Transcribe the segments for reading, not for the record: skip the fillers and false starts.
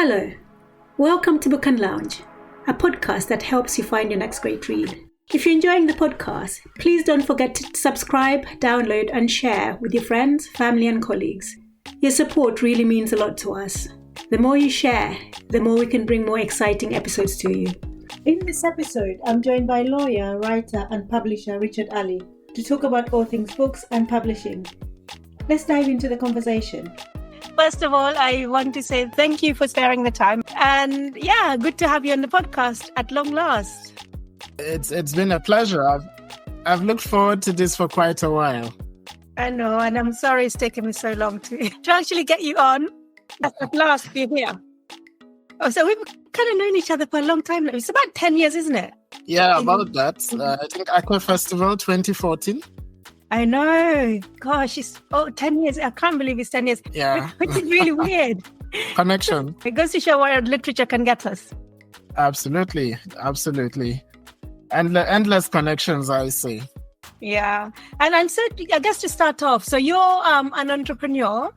Hello, welcome to Book and Lounge, a podcast that helps you find your next great read. If you're enjoying the podcast, please don't forget to subscribe, download, and share with your friends, family, and colleagues. Your support really means a lot to us. The more you share, the more we can bring more exciting episodes to you. In this episode, I'm joined by lawyer, writer, and publisher Richard Ali to talk about all things books and publishing. Let's dive into the conversation. First of all, I want to say thank you for sparing the time. And yeah, good to have you on the podcast at long last. It's been a pleasure. I've looked forward to this for quite a while. I know, and I'm sorry it's taken me so long to actually get you on. At last, you're here. Oh, so we've kind of known each other for a long time now. It's about 10 years, isn't it? Yeah, about that. I think Aqua Festival 2014. I know. Gosh, 10 years. I can't believe it's 10 years. Yeah. Which is really weird. Connection. It goes to show where literature can get us. Absolutely. And the endless connections, I say. Yeah. And so I guess to start off, so you're an entrepreneur,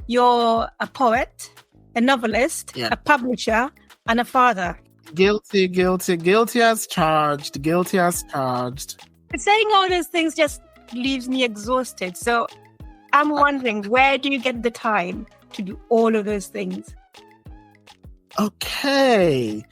you're a poet, a novelist, a publisher, and a father. Guilty as charged. Saying all those things just leaves me exhausted. So I'm wondering, where do you get the time to do all of those things? Okay.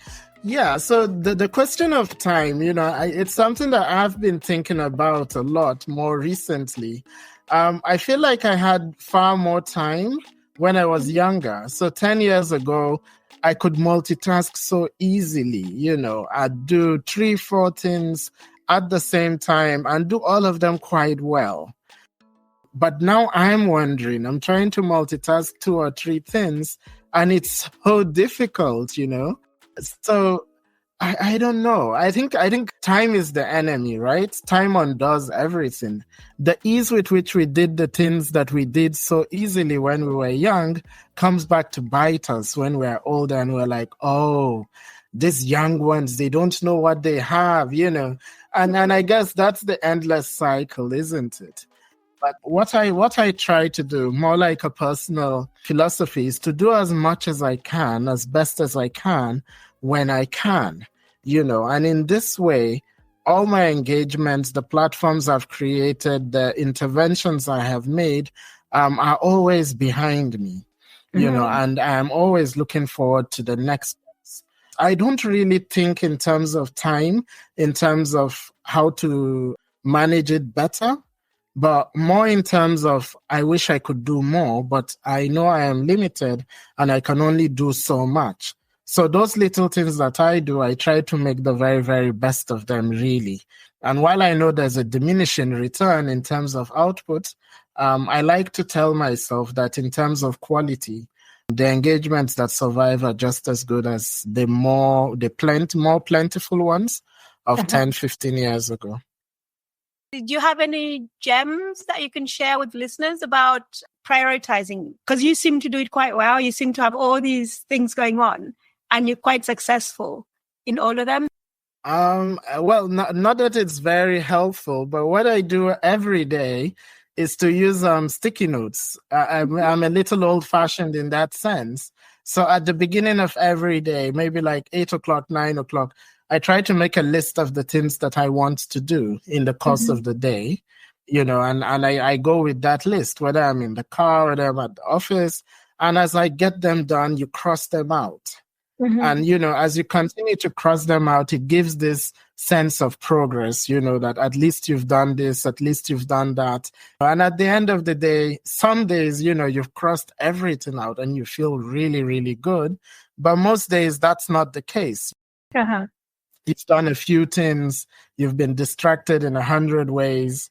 Yeah, so the question of time, it's something that I've been thinking about a lot more recently. I feel like I had far more time when I was younger. So 10 years ago, I could multitask so easily. I'd do 3-4 things at the same time and do all of them quite well. But now I'm wondering, I'm trying to multitask 2 or 3 things and it's so difficult, So I don't know. I think time is the enemy, right? Time undoes everything. The ease with which we did the things that we did so easily when we were young comes back to bite us when we're older and we're like, oh, these young ones, they don't know what they have, And I guess that's the endless cycle, isn't it? But what I try to do, more like a personal philosophy, is to do as much as I can, as best as I can, when I can, And in this way, all my engagements, the platforms I've created, the interventions I have made, are always behind me, and I'm always looking forward to the next. I don't really think in terms of time, in terms of how to manage it better, but more in terms of I wish I could do more, but I know I am limited and I can only do so much. So those little things that I do, I try to make the very, very best of them, really. And while I know there's a diminishing return in terms of output, I like to tell myself that in terms of quality, the engagements that survive are just as good as the more plentiful ones of 10, 15 years ago. Do you have any gems that you can share with listeners about prioritizing? Because you seem to do it quite well. You seem to have all these things going on and you're quite successful in all of them. Well, not that it's very helpful, but what I do every day is to use sticky notes. I'm a little old-fashioned in that sense. So at the beginning of every day, maybe like 8 o'clock, 9 o'clock, I try to make a list of the things that I want to do in the course of the day, and I go with that list, whether I'm in the car, whether I'm at the office. And as I get them done, you cross them out. And, as you continue to cross them out, it gives this sense of progress, that at least you've done this, at least you've done that. And at the end of the day, some days, you've crossed everything out and you feel really, really good. But most days, that's not the case. You've done a few things, you've been distracted in 100 ways.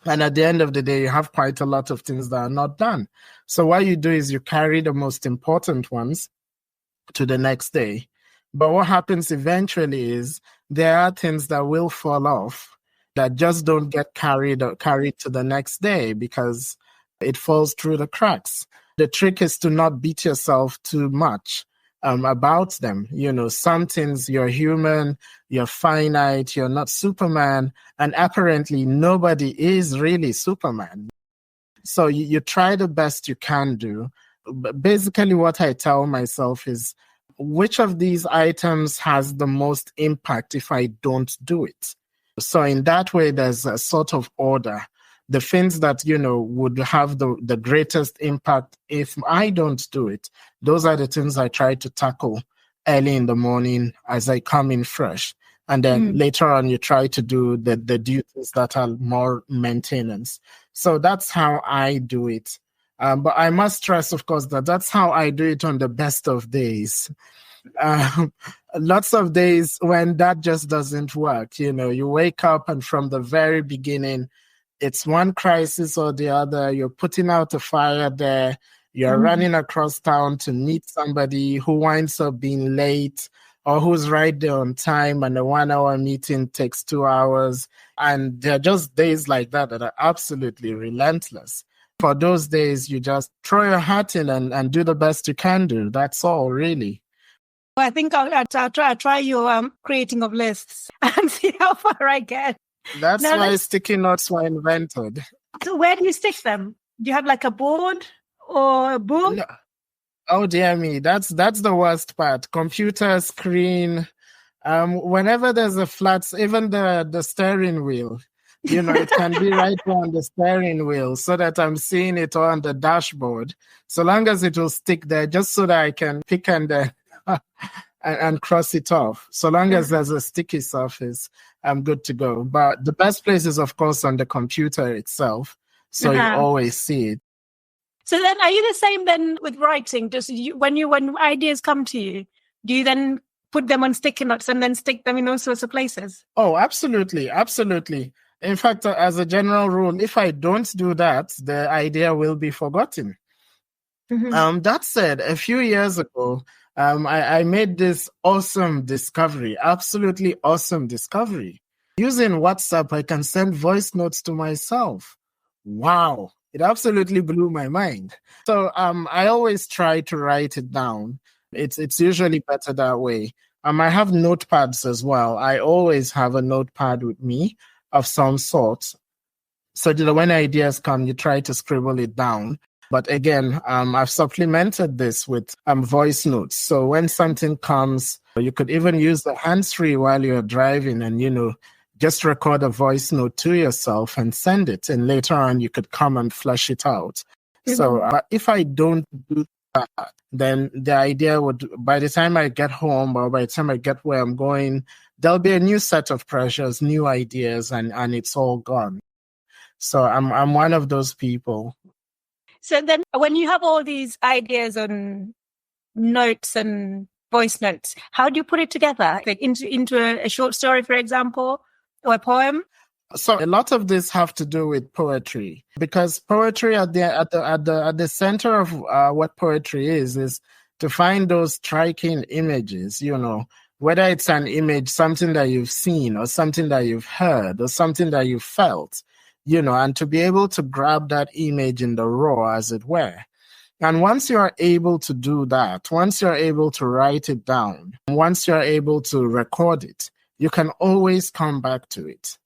And at the end of the day, you have quite a lot of things that are not done. So what you do is you carry the most important ones to the next day. But what happens eventually is there are things that will fall off that just don't get carried to the next day because it falls through the cracks. The trick is to not beat yourself too much about them. Some things, you're human, you're finite, you're not Superman, and apparently nobody is really Superman. So you try the best you can do basically what I tell myself is, which of these items has the most impact if I don't do it? So in that way, there's a sort of order. The things that, would have the greatest impact if I don't do it, those are the things I try to tackle early in the morning as I come in fresh. And then later on, you try to do the duties that are more maintenance. So that's how I do it. But I must stress, of course, that that's how I do it on the best of days. Lots of days when that just doesn't work. You wake up and from the very beginning, it's one crisis or the other. You're putting out a fire there. You're running across town to meet somebody who winds up being late or who's right there on time, and a 1-hour meeting takes 2 hours. And there are just days like that are absolutely relentless. For those days, you just throw your hat in and do the best you can do. That's all, really. I think I'll try your creating of lists and see how far I get. That's why sticky notes were invented. So where do you stick them? Do you have like a board or a book? No. Oh, dear me. That's the worst part. Computer screen. Whenever there's a flat, even the steering wheel, it can be right on the steering wheel so that I'm seeing it on the dashboard. So long as it will stick there, just so that I can pick and and cross it off. So long as there's a sticky surface, I'm good to go. But the best place is, of course, on the computer itself. So you always see it. So then are you the same then with writing? Just when ideas come to you, do you then put them on sticky notes and then stick them in all sorts of places? Oh, absolutely. Absolutely. In fact, as a general rule, if I don't do that, the idea will be forgotten. That said, a few years ago, I made this awesome discovery, absolutely awesome discovery. Using WhatsApp, I can send voice notes to myself. Wow. It absolutely blew my mind. So I always try to write it down. It's usually better that way. I have notepads as well. I always have a notepad with me of some sort. So that when ideas come, you try to scribble it down. But again, I've supplemented this with voice notes. So when something comes, you could even use the hands-free while you're driving and, just record a voice note to yourself and send it. And later on, you could come and flesh it out. So if I don't do that, then the idea would, by the time I get home or by the time I get where I'm going, there'll be a new set of pressures, new ideas, and it's all gone. So I'm one of those people. So then when you have all these ideas on notes and voice notes, how do you put it together? Like into a short story, for example, or a poem? So a lot of this have to do with poetry, because poetry at the center of what poetry is to find those striking images, whether it's an image, something that you've seen or something that you've heard or something that you felt, and to be able to grab that image in the raw, as it were. And once you're able to do that, once you're able to write it down, once you're able to record it, you can always come back to it.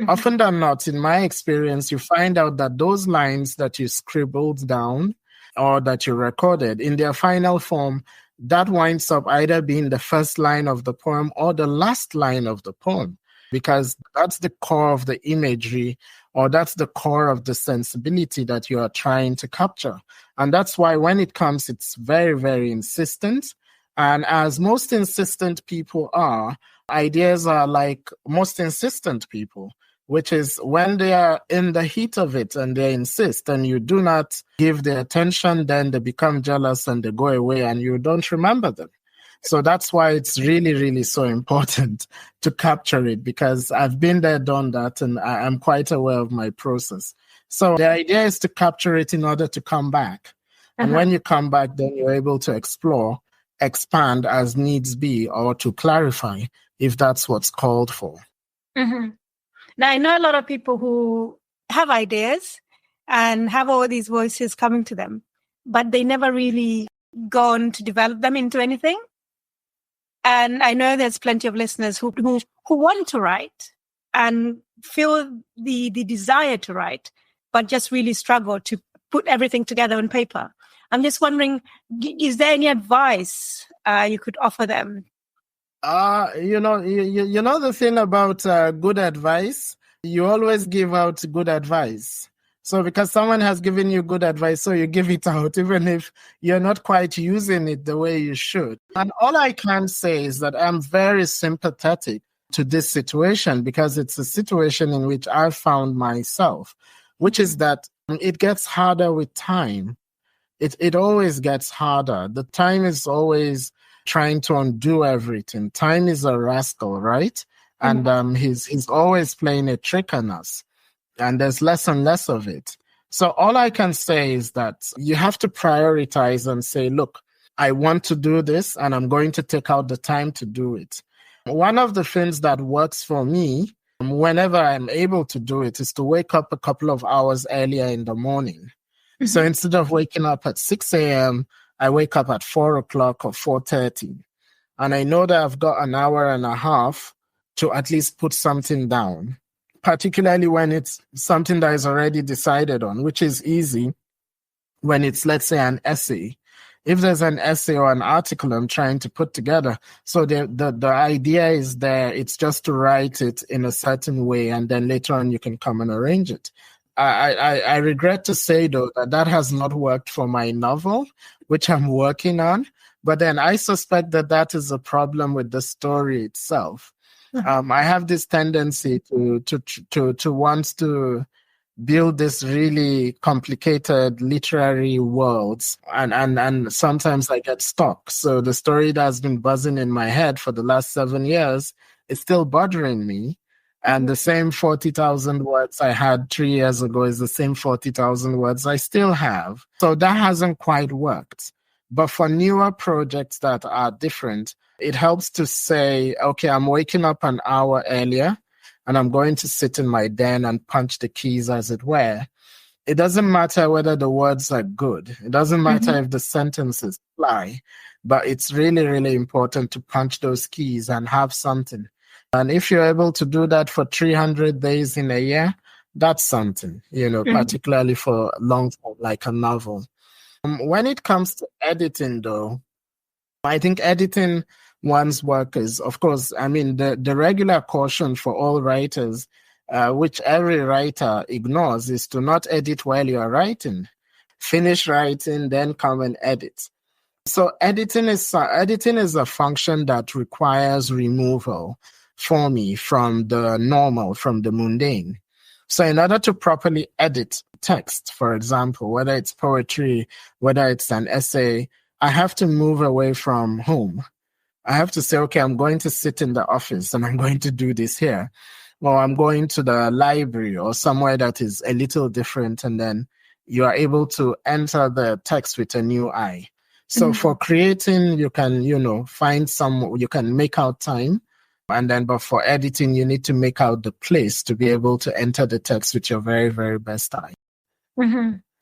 Often than not, in my experience, you find out that those lines that you scribbled down or that you recorded in their final form, that winds up either being the first line of the poem or the last line of the poem, because that's the core of the imagery, or that's the core of the sensibility that you are trying to capture. And that's why when it comes, it's very, very insistent. And as most insistent people are, ideas are like most insistent people, which is when they are in the heat of it and they insist and you do not give the attention, then they become jealous and they go away and you don't remember them. So that's why it's really, really so important to capture it, because I've been there, done that, and I'm quite aware of my process. So the idea is to capture it in order to come back. And when you come back, then you're able to explore, expand as needs be, or to clarify if that's what's called for. Now, I know a lot of people who have ideas and have all these voices coming to them, but they never really go on to develop them into anything. And I know there's plenty of listeners who want to write and feel the desire to write, but just really struggle to put everything together on paper. I'm just wondering, is there any advice you could offer them? You know the thing about good advice, you always give out good advice. So because someone has given you good advice, so you give it out, even if you're not quite using it the way you should. And all I can say is that I'm very sympathetic to this situation because it's a situation in which I found myself, which is that it gets harder with time. It always gets harder. The time is always trying to undo everything. Time is a rascal, right? And he's always playing a trick on us. And there's less and less of it. So all I can say is that you have to prioritize and say, look, I want to do this and I'm going to take out the time to do it. One of the things that works for me whenever I'm able to do it is to wake up a couple of hours earlier in the morning. Mm-hmm. So instead of waking up at 6 a.m., I wake up at 4 o'clock or 4:30. And I know that I've got an hour and a half to at least put something down, particularly when it's something that is already decided on, which is easy when it's, let's say, an essay. If there's an essay or an article I'm trying to put together, so the idea is there, it's just to write it in a certain way, and then later on you can come and arrange it. I regret to say, though, that has not worked for my novel, which I'm working on. But then I suspect that is a problem with the story itself. I have this tendency to want to build this really complicated literary worlds, and sometimes I get stuck. So the story that has been buzzing in my head for the last 7 years is still bothering me. And the same 40,000 words I had 3 years ago is the same 40,000 words I still have. So that hasn't quite worked. But for newer projects that are different, it helps to say, okay, I'm waking up an hour earlier and I'm going to sit in my den and punch the keys, as it were. It doesn't matter whether the words are good. It doesn't matter if the sentences fly. But it's really, really important to punch those keys and have something. And if you're able to do that for 300 days in a year, that's something, particularly for long form, like a novel. When it comes to editing, though, I think editing one's work is, of course, the regular caution for all writers, which every writer ignores, is to not edit while you are writing. Finish writing, then come and edit. So editing is a function that requires removal for me from the normal, from the mundane. So in order to properly edit text, for example, whether it's poetry, whether it's an essay, I have to move away from home. I have to say, okay, I'm going to sit in the office and I'm going to do this here. Or I'm going to the library or somewhere that is a little different, and then you are able to enter the text with a new eye. So for creating, you can, you can make out time. But for editing, you need to make out the place to be able to enter the text with your very, very best eye.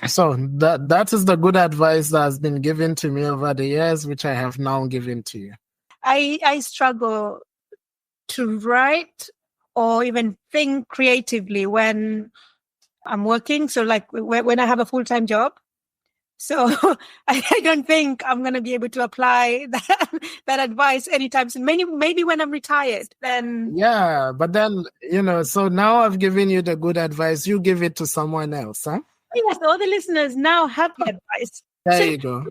So that is the good advice that has been given to me over the years, which I have now given to you. I struggle to write or even think creatively when I'm working. So like when I have a full-time job. So I don't think I'm going to be able to apply that advice anytime soon. Maybe when I'm retired, then. Yeah, but then, so now I've given you the good advice. You give it to someone else, huh? Yes, all the listeners now have the advice. There you go.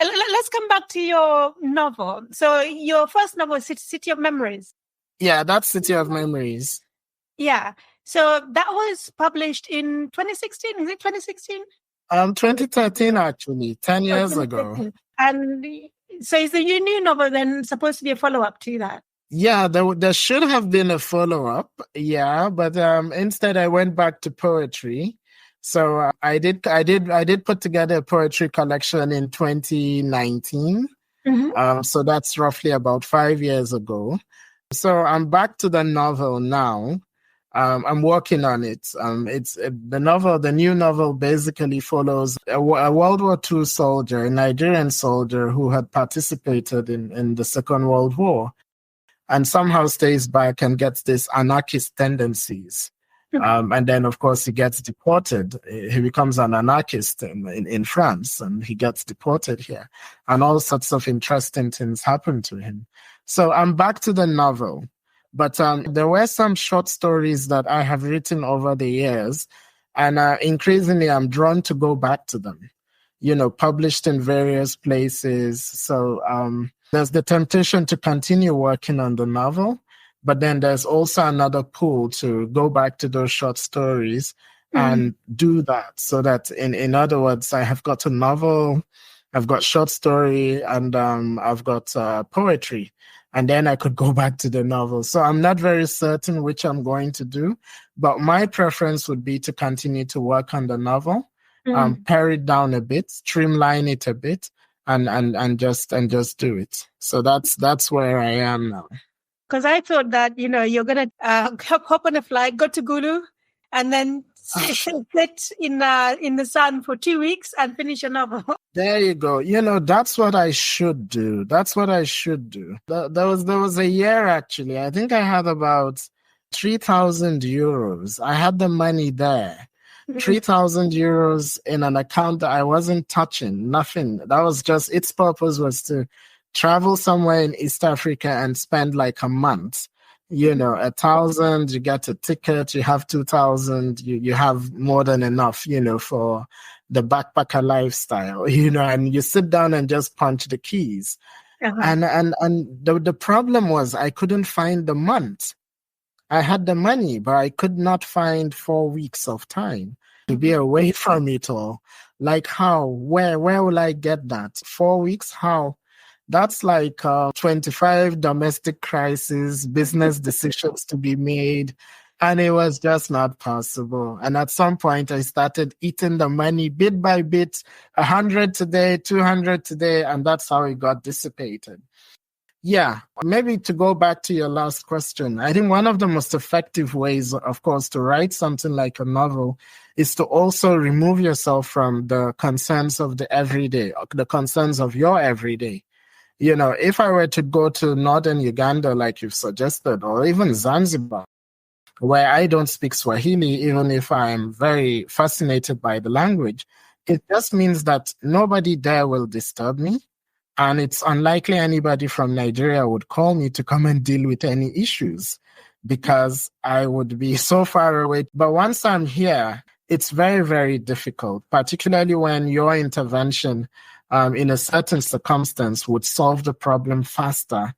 Let's come back to your novel. So your first novel is City of Memories. Yeah, that's City of Memories. Yeah. So that was published in 2016. Is it 2016? 2013, actually, 10 years ago. And so is the new novel then supposed to be a follow-up to that? Yeah, there should have been a follow-up. Yeah, but instead I went back to poetry. So I did put together a poetry collection in 2019. So that's roughly about 5 years ago. So I'm back to the novel now. I'm working on it. It's the new novel basically follows a World War II soldier, a Nigerian soldier who had participated in the Second World War, and somehow stays back and gets these anarchist tendencies. And then, of course, he gets deported. He becomes an anarchist in France, and he gets deported here. And all sorts of interesting things happen to him. So I'm back to the novel. But there were some short stories that I have written over the years, and increasingly I'm drawn to go back to them, published in various places. So there's the temptation to continue working on the novel, but then there's also another pull to go back to those short stories and do that. So that, in other words, I have got a novel, I've got short story, and I've got poetry. And then I could go back to the novel. So I'm not very certain which I'm going to do, but my preference would be to continue to work on the novel, pare it down a bit, streamline it a bit, and just do it. So that's where I am now. Because I thought that, you're going to hop on a flight, go to Gulu, and then sit in the sun for 2 weeks and finish a novel. There you go. That's what I should do. There was a year, actually. I think I had about 3,000 euros. I had the money there. 3,000 euros in an account that I wasn't touching, nothing. That was just, its purpose was to travel somewhere in East Africa and spend like a month. 1,000, you get a ticket, you have 2,000, you have more than enough, for the backpacker lifestyle, and you sit down and just punch the keys. And the problem was I couldn't find the month. I had the money, but I could not find 4 weeks of time to be away from it all. Like how? Where will I get that? 4 weeks? How? That's like 25 domestic crises, business decisions to be made. And it was just not possible. And at some point, I started eating the money bit by bit, 100 today, 200 today, and that's how it got dissipated. Yeah, maybe to go back to your last question, I think one of the most effective ways, of course, to write something like a novel is to also remove yourself from the concerns of the everyday, the concerns of your everyday. If I were to go to northern Uganda, like you've suggested, or even Zanzibar, where I don't speak Swahili, even if I'm very fascinated by the language, it just means that nobody there will disturb me. And it's unlikely anybody from Nigeria would call me to come and deal with any issues because I would be so far away. But once I'm here, it's very, very difficult, particularly when your intervention in a certain circumstance would solve the problem faster.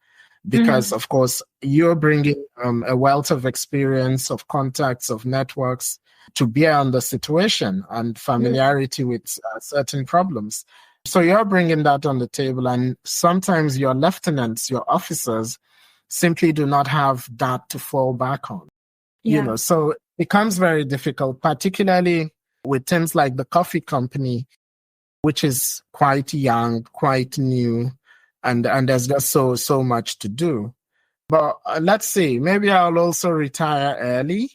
Because, of course, you're bringing a wealth of experience, of contacts, of networks to bear on the situation and familiarity with certain problems. So you're bringing that on the table, and sometimes your lieutenants, your officers, simply do not have that to fall back on. So it becomes very difficult, particularly with things like the coffee company, which is quite young, quite new, and there's just so much to do. But let's see, maybe I'll also retire early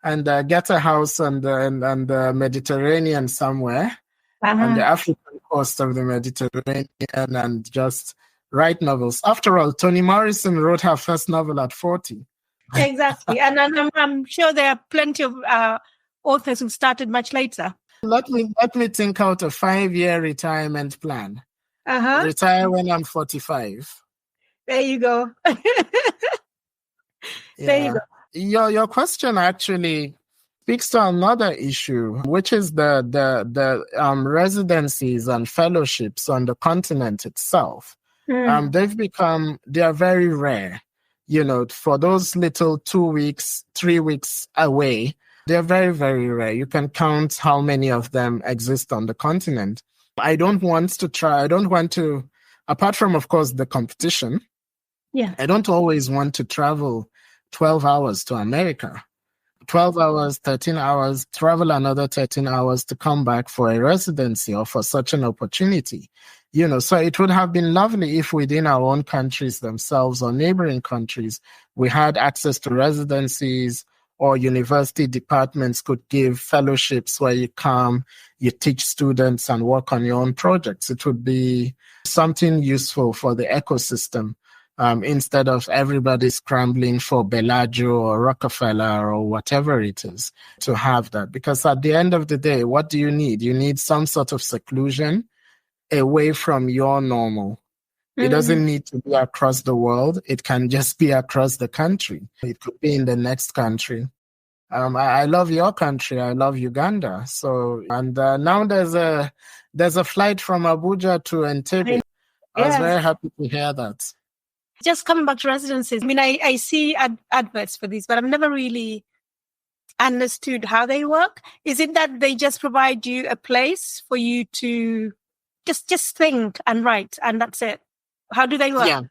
and get a house on the Mediterranean somewhere, on the African coast of the Mediterranean, and just write novels. After all, Toni Morrison wrote her first novel at 40. Exactly. And I'm sure there are plenty of authors who started much later. Let me think out a 5-year retirement plan. Retire when I'm 45. There you go. There you go. Your question actually speaks to another issue, which is the residencies and fellowships on the continent itself. They are very rare. For those little 2 weeks, 3 weeks away, they're very, very rare. You can count how many of them exist on the continent. I don't want to, apart from, of course, the competition. Yeah. I don't always want to travel 12 hours to America. 12 hours, 13 hours, travel another 13 hours to come back for a residency or for such an opportunity. So it would have been lovely if within our own countries themselves or neighboring countries, we had access to residencies, or university departments could give fellowships where you come, you teach students and work on your own projects. It would be something useful for the ecosystem instead of everybody scrambling for Bellagio or Rockefeller or whatever it is to have that. Because at the end of the day, what do you need? You need some sort of seclusion away from your normal. It doesn't need to be across the world. It can just be across the country. It could be in the next country. I love your country. I love Uganda. So, and now there's a flight from Abuja to Entebbe. I was very happy to hear that. Just coming back to residencies, I mean, I see adverts for these, but I've never really understood how they work. Is it that they just provide you a place for you to just think and write, and that's it? How do they work?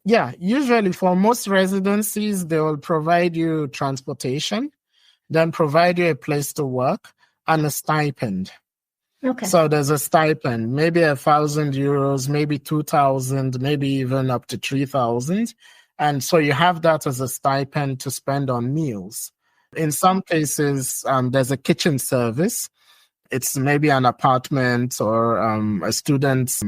Yeah. Usually for most residencies, they will provide you transportation, then provide you a place to work and a stipend. Okay. So there's a stipend, maybe 1,000 euros, maybe 2,000, maybe even up to 3,000. And so you have that as a stipend to spend on meals. In some cases, there's a kitchen service. It's maybe an apartment or a student's,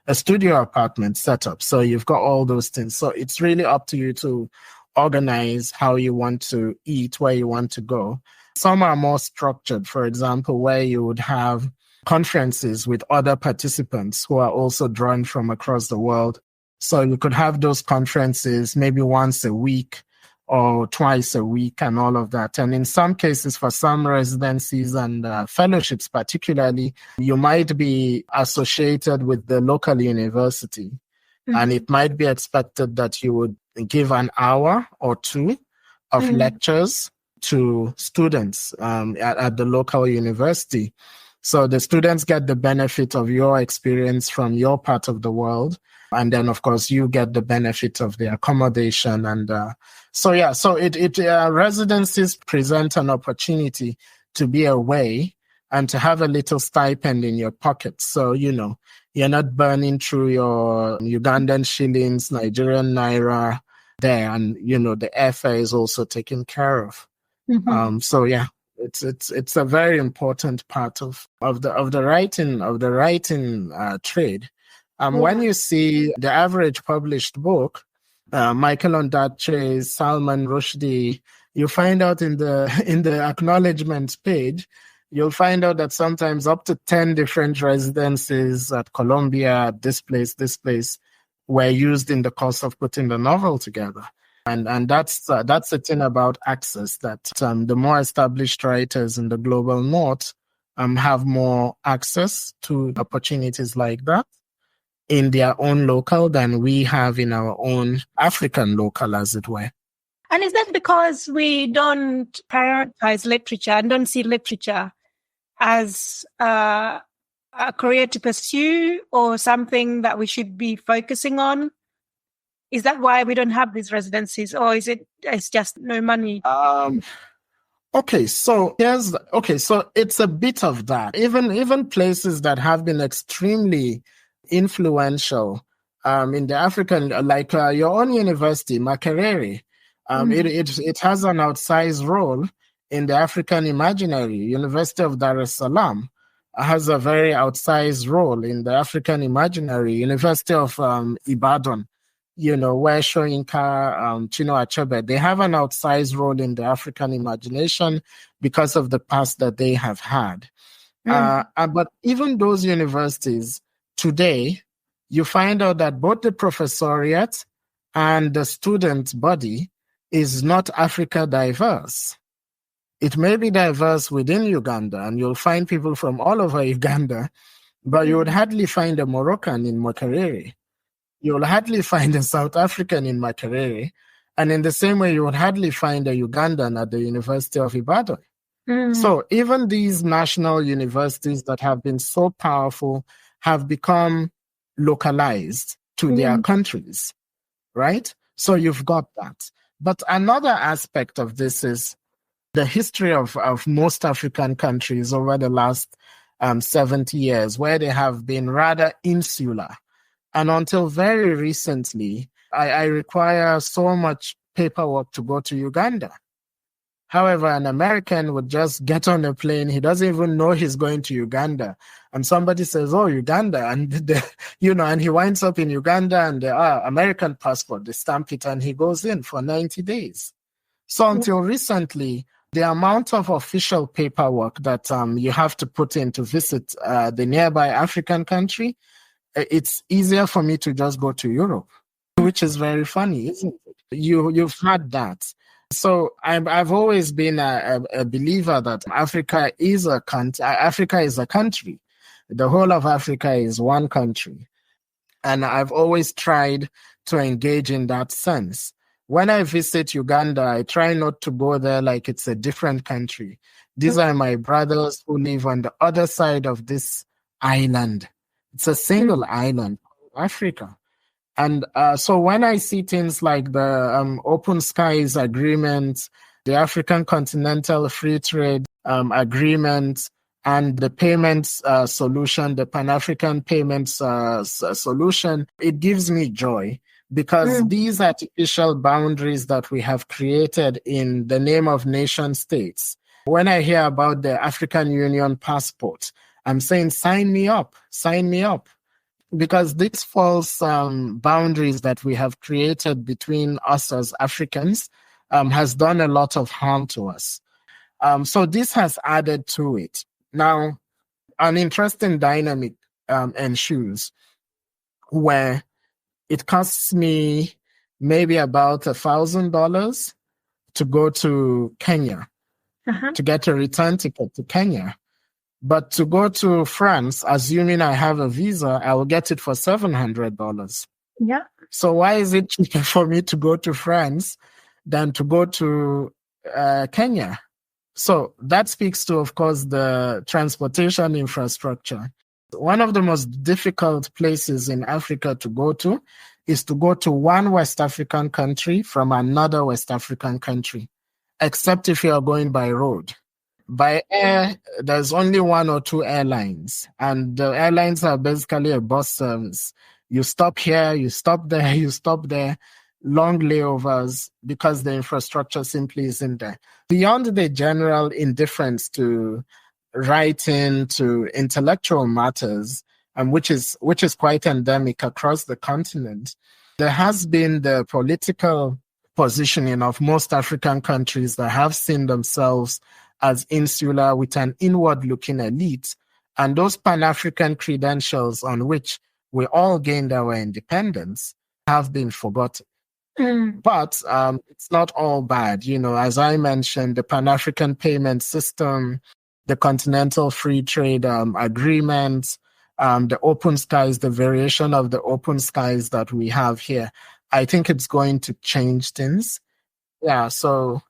a studio apartment setup. So you've got all those things. So it's really up to you to organize how you want to eat, where you want to go. Some are more structured, for example, where you would have conferences with other participants who are also drawn from across the world. So you could have those conferences maybe once a week or twice a week and all of that. And in some cases, for some residencies and fellowships particularly, you might be associated with the local university. And it might be expected that you would give an hour or two of lectures to students at the local university. So the students get the benefit of your experience from your part of the world. And then, of course, you get the benefit of the accommodation. And residencies present an opportunity to be away and to have a little stipend in your pocket. So, you're not burning through your Ugandan shillings, Nigerian naira there. And, the airfare is also taken care of. It's a very important part of the writing trade. When you see the average published book, Michael Ondaatje, Salman Rushdie, you find out in the acknowledgements page, you'll find out that sometimes up to 10 different residencies at Columbia, this place, were used in the course of putting the novel together. And that's the thing about access, that the more established writers in the global north have more access to opportunities like that in their own local than we have in our own African local, as it were. And is that because we don't prioritize literature and don't see literature as a career to pursue or something that we should be focusing on? Is that why we don't have these residencies, or it's just no money? So it's a bit of that. Even places that have been extremely influential in the African, like your own university, Makerere, it has an outsized role in the African imaginary. University of Dar es Salaam has a very outsized role in the African imaginary. University of Ibadan, where Soyinka, Chinua Achebe, they have an outsized role in the African imagination because of the past that they have had. But even those universities today, you find out that both the professoriate and the student body is not Africa diverse. It may be diverse within Uganda, and you'll find people from all over Uganda, but you would hardly find a Moroccan in Makerere. You'll hardly find a South African in Makerere. And in the same way, you would hardly find a Ugandan at the University of Ibadan. So even these national universities that have been so powerful have become localized to their countries, right? So you've got that. But another aspect of this is the history of most African countries over the last 70 years, where they have been rather insular. And until very recently, I require so much paperwork to go to Uganda. However, an American would just get on a plane. He doesn't even know he's going to Uganda. And somebody says, oh, Uganda. And, and he winds up in Uganda and American passport, they stamp it and he goes in for 90 days. So until recently, the amount of official paperwork that you have to put in to visit the nearby African country, it's easier for me to just go to Europe, which is very funny, isn't it? You've had that. So I've always been a believer that Africa is a country. Africa is a country. The whole of Africa is one country. And I've always tried to engage in that sense. When I visit Uganda, I try not to go there like it's a different country. These are my brothers who live on the other side of this island. It's a single island, Africa. And so when I see things like the Open Skies Agreement, the African Continental Free Trade Agreement, and the payments solution, the Pan-African payments solution, it gives me joy because these artificial boundaries that we have created in the name of nation states, when I hear about the African Union passport, I'm saying, sign me up. Because these false boundaries that we have created between us as Africans has done a lot of harm to us. So this has added to it. Now, an interesting dynamic ensues where it costs me maybe about $1,000 to go to Kenya, to get a return ticket to Kenya. But to go to France, assuming I have a visa, I will get it for $700. Yeah. So why is it cheaper for me to go to France than to go to Kenya? So that speaks to, of course, the transportation infrastructure. One of the most difficult places in Africa to go to is to go to one West African country from another West African country, except if you are going by road. By air, there's only one or two airlines, and the airlines are basically a bus service. You stop here, you stop there, you stop there, long layovers, because the infrastructure simply isn't there. Beyond the general indifference to writing, to intellectual matters, which is quite endemic across the continent, there has been the political positioning of most African countries that have seen themselves as insular with an inward-looking elite, and those Pan-African credentials on which we all gained our independence have been forgotten. But it's not all bad. As I mentioned, the Pan-African payment system, the Continental Free Trade Agreement, the Open Skies, the variation of the Open Skies that we have here, I think it's going to change things. Yeah, so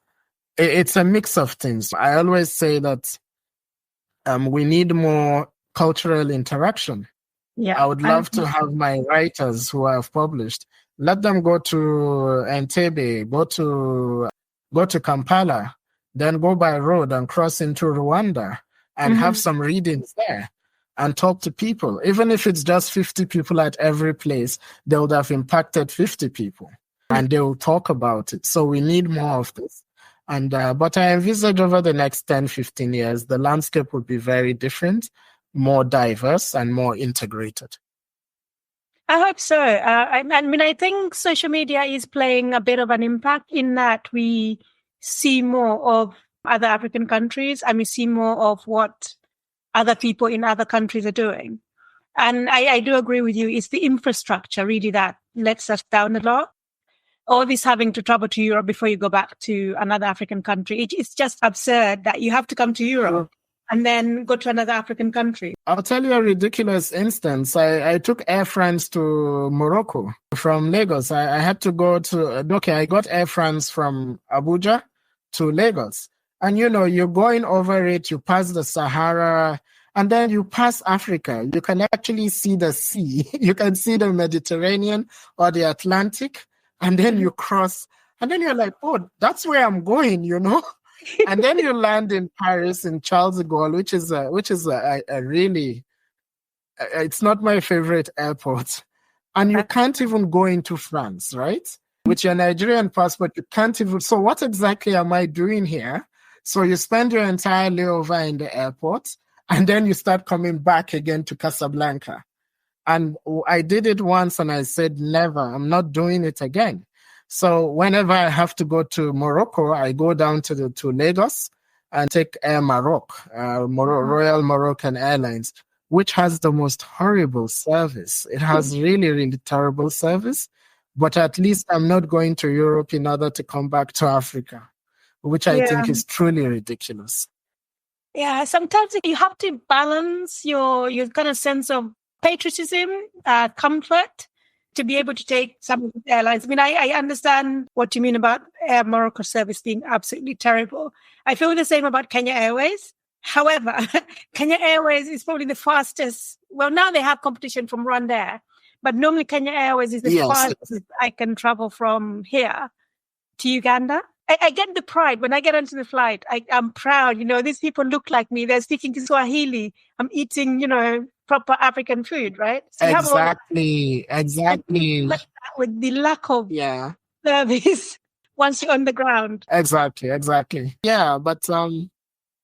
it's a mix of things. I always say that we need more cultural interaction. Yeah, I would love to have my writers who have published, let them go to Entebbe, go to Kampala, then go by road and cross into Rwanda and have some readings there and talk to people. Even if it's just 50 people at every place, they would have impacted 50 people and they will talk about it. So we need more of this. And but I envisage over the next 10, 15 years, the landscape will be very different, more diverse and more integrated. I hope so. I think social media is playing a bit of an impact in that we see more of other African countries and we see more of what other people in other countries are doing. And I do agree with you. It's the infrastructure really that lets us down a lot. All this having to travel to Europe before you go back to another African country. It's just absurd that you have to come to Europe and then go to another African country. I'll tell you a ridiculous instance. I took Air France to Morocco from Lagos. I had to go I got Air France from Abuja to Lagos. And, you're going over it, you pass the Sahara, and then you pass Africa. You can actually see the sea. You can see the Mediterranean or the Atlantic. And then you cross, and then you're like, oh, that's where I'm going, And then you land in Paris, in Charles de Gaulle, which is a really, it's not my favorite airport. And you can't even go into France, right? With your Nigerian passport, you can't even. So what exactly am I doing here? So you spend your entire layover in the airport, and then you start coming back again to Casablanca. And I did it once and I said, never, I'm not doing it again. So whenever I have to go to Morocco, I go down to Lagos and take Air Maroc, Royal Moroccan Airlines, which has the most horrible service. It has really, really terrible service. But at least I'm not going to Europe in order to come back to Africa, which I think is truly ridiculous. Yeah, sometimes you have to balance your kind of sense of patriotism, comfort, to be able to take some of the airlines. I mean, I understand what you mean about Air Morocco service being absolutely terrible. I feel the same about Kenya Airways. However, Kenya Airways is probably the fastest. Well, now they have competition from Rwandair, but normally Kenya Airways is the fastest I can travel from here to Uganda. I get the pride when I get onto the flight. I'm proud. These people look like me. They're speaking Swahili. I'm eating, proper African food, right? So exactly. With the lack of service once you're on the ground. Exactly. Yeah, but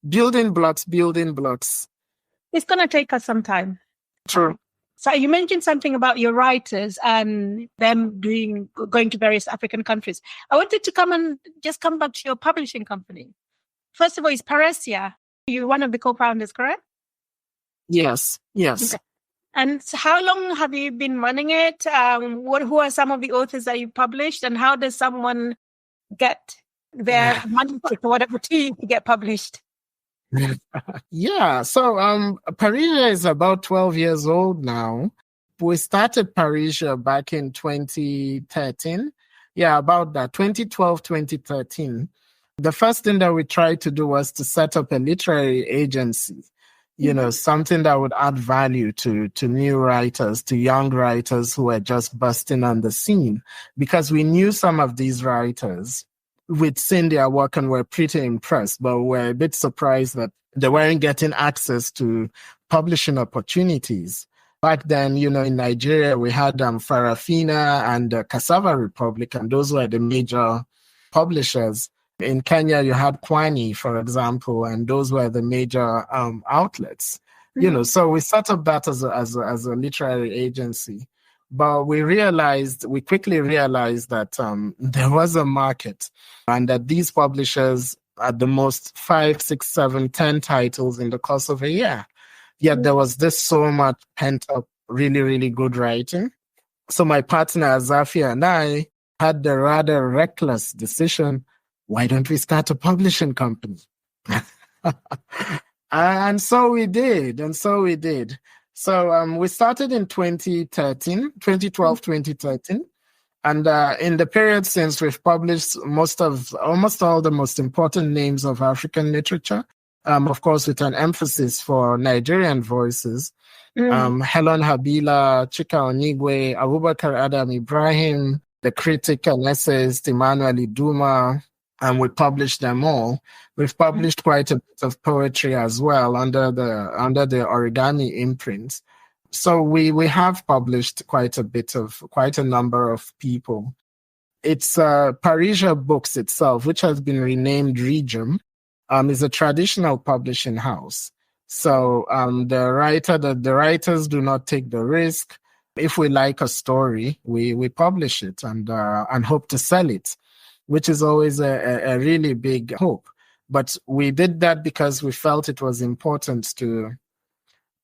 building blocks. It's going to take us some time. True. So you mentioned something about your writers and them going to various African countries. I wanted to come back to your publishing company. First of all, is Parresia. You're one of the co-founders, correct? Yes. Okay. And so how long have you been running it? Who are some of the authors that you published, and how does someone get their money or whatever to get published? Yeah, so Parresia is about 12 years old now. We started Parresia back in 2013. Yeah, about that, 2012, 2013. The first thing that we tried to do was to set up a literary agency, something that would add value to new writers, to young writers who were just busting on the scene, because we knew some of these writers. We'd seen their work and were pretty impressed, but we're a bit surprised that they weren't getting access to publishing opportunities. Back then, in Nigeria, we had Farafina and Cassava Republic, and those were the major publishers. In Kenya, you had Kwani, for example, and those were the major outlets. So we set up that as a literary agency. But we quickly realized that there was a market, and that these publishers at the most 5, 6, 7, 10 titles in the course of a year. Yet there was this so much pent up, really, really good writing. So my partner Azafia and I had the rather reckless decision, why don't we start a publishing company? And so we did. So we started in 2012, 2013. And in the period since, we've published almost all the most important names of African literature, of course, with an emphasis for Nigerian voices. Helen Habila, Chika Onigwe, Abubakar Adam Ibrahim, the critic and essayist Emmanuel Iduma, and we published them all. We've published quite a bit of poetry as well under the Origami imprint. So we have published quite a number of people. It's Parresia Books itself, which has been renamed Regim, is a traditional publishing house. So the writers do not take the risk. If we like a story, we publish it and hope to sell it, which is always a really big hope. But we did that because we felt it was important to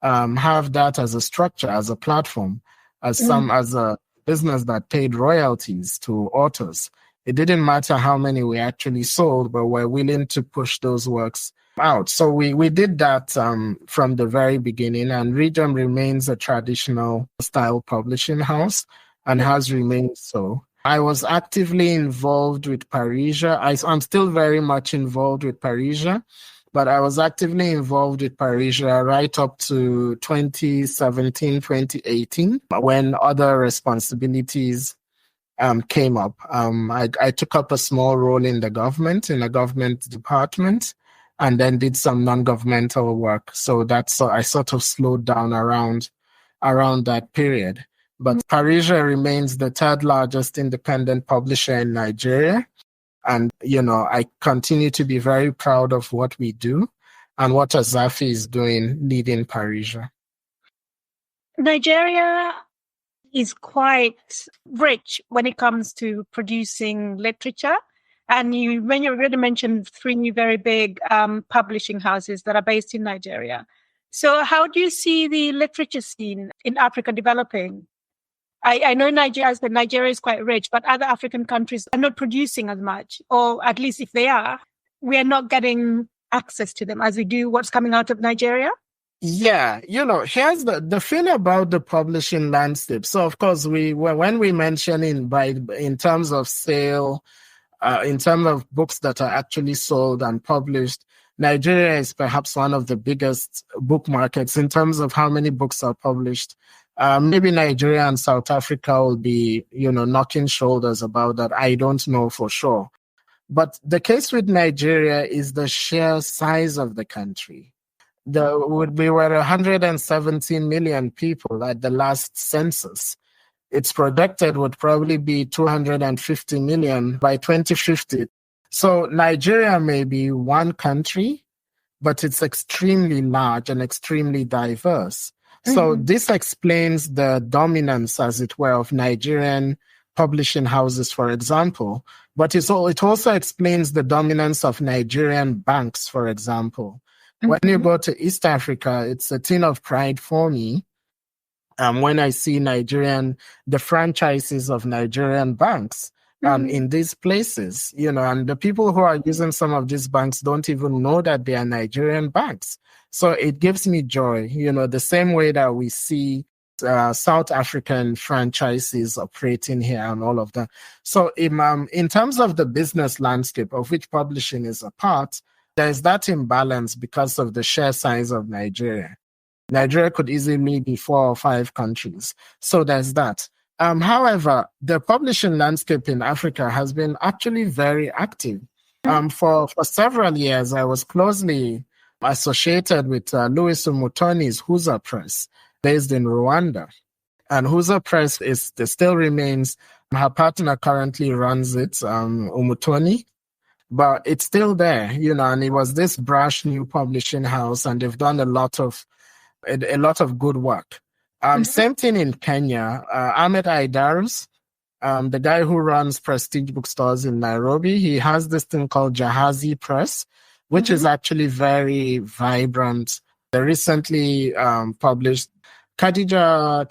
have that as a structure, as a platform, as a business that paid royalties to authors. It didn't matter how many we actually sold, but we're willing to push those works out. So we did that from the very beginning, and Regim remains a traditional style publishing house and has remained so. I was actively involved with Parresia. I'm still very much involved with Parresia, but I was actively involved with Parresia right up to 2017, 2018, when other responsibilities came up. I took up a small role in a government department, and then did some non-governmental work. So I sort of slowed down around that period. But Parresia remains the third largest independent publisher in Nigeria. And, I continue to be very proud of what we do and what Azafi is doing leading Parresia. Nigeria is quite rich when it comes to producing literature. And when you already mentioned 3 very big publishing houses that are based in Nigeria. So how do you see the literature scene in Africa developing? I know Nigeria is quite rich, but other African countries are not producing as much, or at least if they are, we are not getting access to them as we do what's coming out of Nigeria. Yeah, here's the thing about the publishing landscape. So, of course, when we mention in terms of sale, in terms of books that are actually sold and published, Nigeria is perhaps one of the biggest book markets in terms of how many books are published. Maybe Nigeria and South Africa will be, knocking shoulders about that. I don't know for sure. But the case with Nigeria is the sheer size of the country. We were 117 million people at the last census. It's projected would probably be 250 million by 2050. So Nigeria may be one country, but it's extremely large and extremely diverse. So this explains the dominance, as it were, of Nigerian publishing houses, for example. But it also explains the dominance of Nigerian banks, for example. When you go to East Africa, it's a thing of pride for me. When I see the franchises of Nigerian banks in these places, and the people who are using some of these banks don't even know that they are Nigerian banks. So it gives me joy, the same way that we see South African franchises operating here and all of that. So in terms of the business landscape, of which publishing is a part, there's that imbalance because of the sheer size of Nigeria. Nigeria could easily be 4 or 5 countries. So there's that. However, the publishing landscape in Africa has been actually very active. For several years, I was closely associated with Louis Umutoni's Huza Press, based in Rwanda. And Huza Press still remains. Her partner currently runs it, Umutoni. But it's still there, and it was this brash new publishing house, and they've done a lot of good work. Same thing in Kenya. Ahmed Aidarus, the guy who runs Prestige Bookstores in Nairobi, he has this thing called Jahazi Press, which is actually very vibrant. They recently published Khadija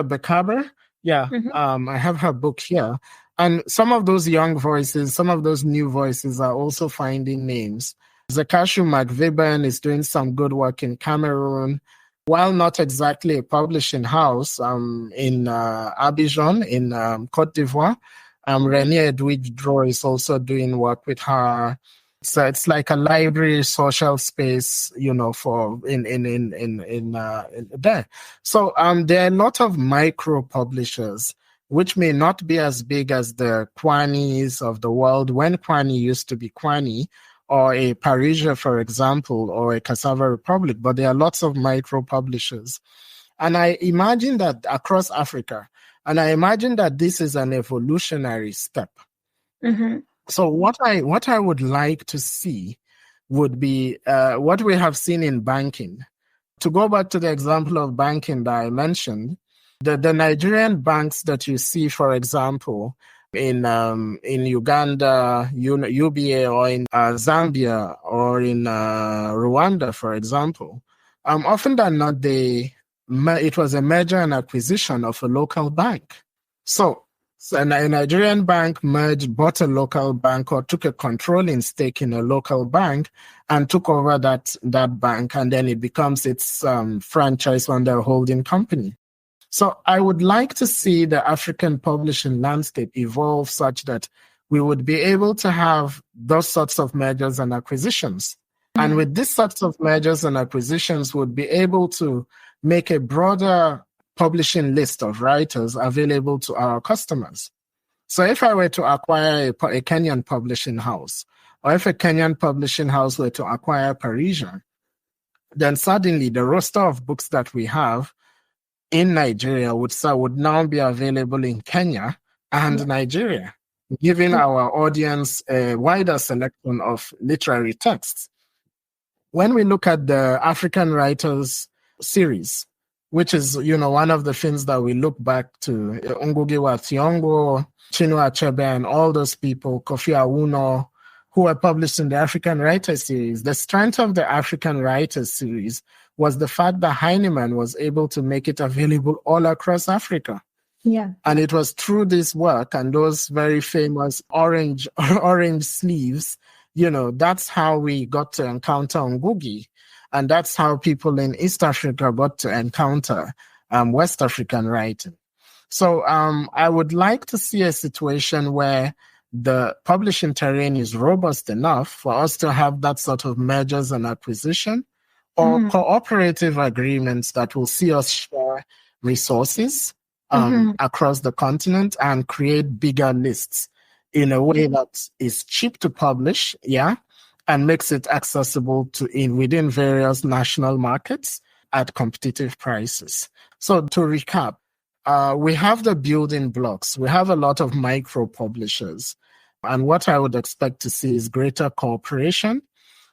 Bekaber. Yeah, I have her book here. And some of those young voices, some of those new voices are also finding names. Zakashu McViben is doing some good work in Cameroon. While not exactly a publishing house in Abidjan, in Côte d'Ivoire, Renier Edwidge Draw is also doing work with her. So it's like a library social space, for in there. So there are a lot of micro publishers, which may not be as big as the Kwanis of the world, when Kwani used to be Kwani, or a Parresia, for example, or a Cassava Republic, but there are lots of micro publishers. And I imagine that across Africa, and I imagine that this is an evolutionary step. So what I would like to see would be what we have seen in banking. To go back to the example of banking that I mentioned, the Nigerian banks that you see, for example, in Uganda, UBA, or in Zambia, or in Rwanda, for example, often than not, it was a merger and acquisition of a local bank. So a Nigerian bank bought a local bank, or took a controlling stake in a local bank and took over that bank, and then it becomes its franchise under a holding company. So I would like to see the African publishing landscape evolve such that we would be able to have those sorts of mergers and acquisitions. And with these sorts of mergers and acquisitions, we'd be able to make a broader publishing list of writers available to our customers. So if I were to acquire a Kenyan publishing house, or if a Kenyan publishing house were to acquire Parresia, then suddenly the roster of books that we have in Nigeria would now be available in Kenya and Nigeria. giving our audience a wider selection of literary texts. When we look at the African Writers series, which is, one of the things that we look back to, Ngugi wa Thiong'o, Chinua Achebe, and all those people, Kofi Awuno, who were published in the African Writers series. The strength of the African Writers series was the fact that Heinemann was able to make it available all across Africa. Yeah. And it was through this work and those very famous orange sleeves, that's how we got to encounter Ngugi. And that's how people in East Africa got to encounter West African writing. So I would like to see a situation where the publishing terrain is robust enough for us to have that sort of mergers and acquisition or cooperative agreements that will see us share resources across the continent and create bigger lists in a way that is cheap to publish, and makes it accessible within various national markets at competitive prices. So to recap, we have the building blocks. We have a lot of micro publishers. And what I would expect to see is greater cooperation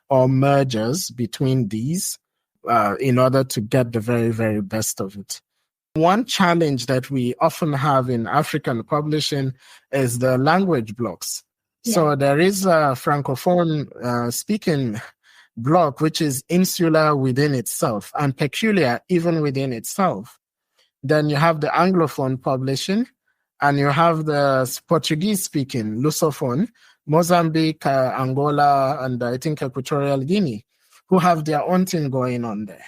or mergers between these in order to get the very, very best of it. One challenge that we often have in African publishing is the language blocks. Yeah. So there is a Francophone speaking block, which is insular within itself and peculiar even within itself. Then you have the Anglophone publishing, and you have the Portuguese-speaking Lusophone, Mozambique, Angola, and I think Equatorial Guinea, who have their own thing going on there.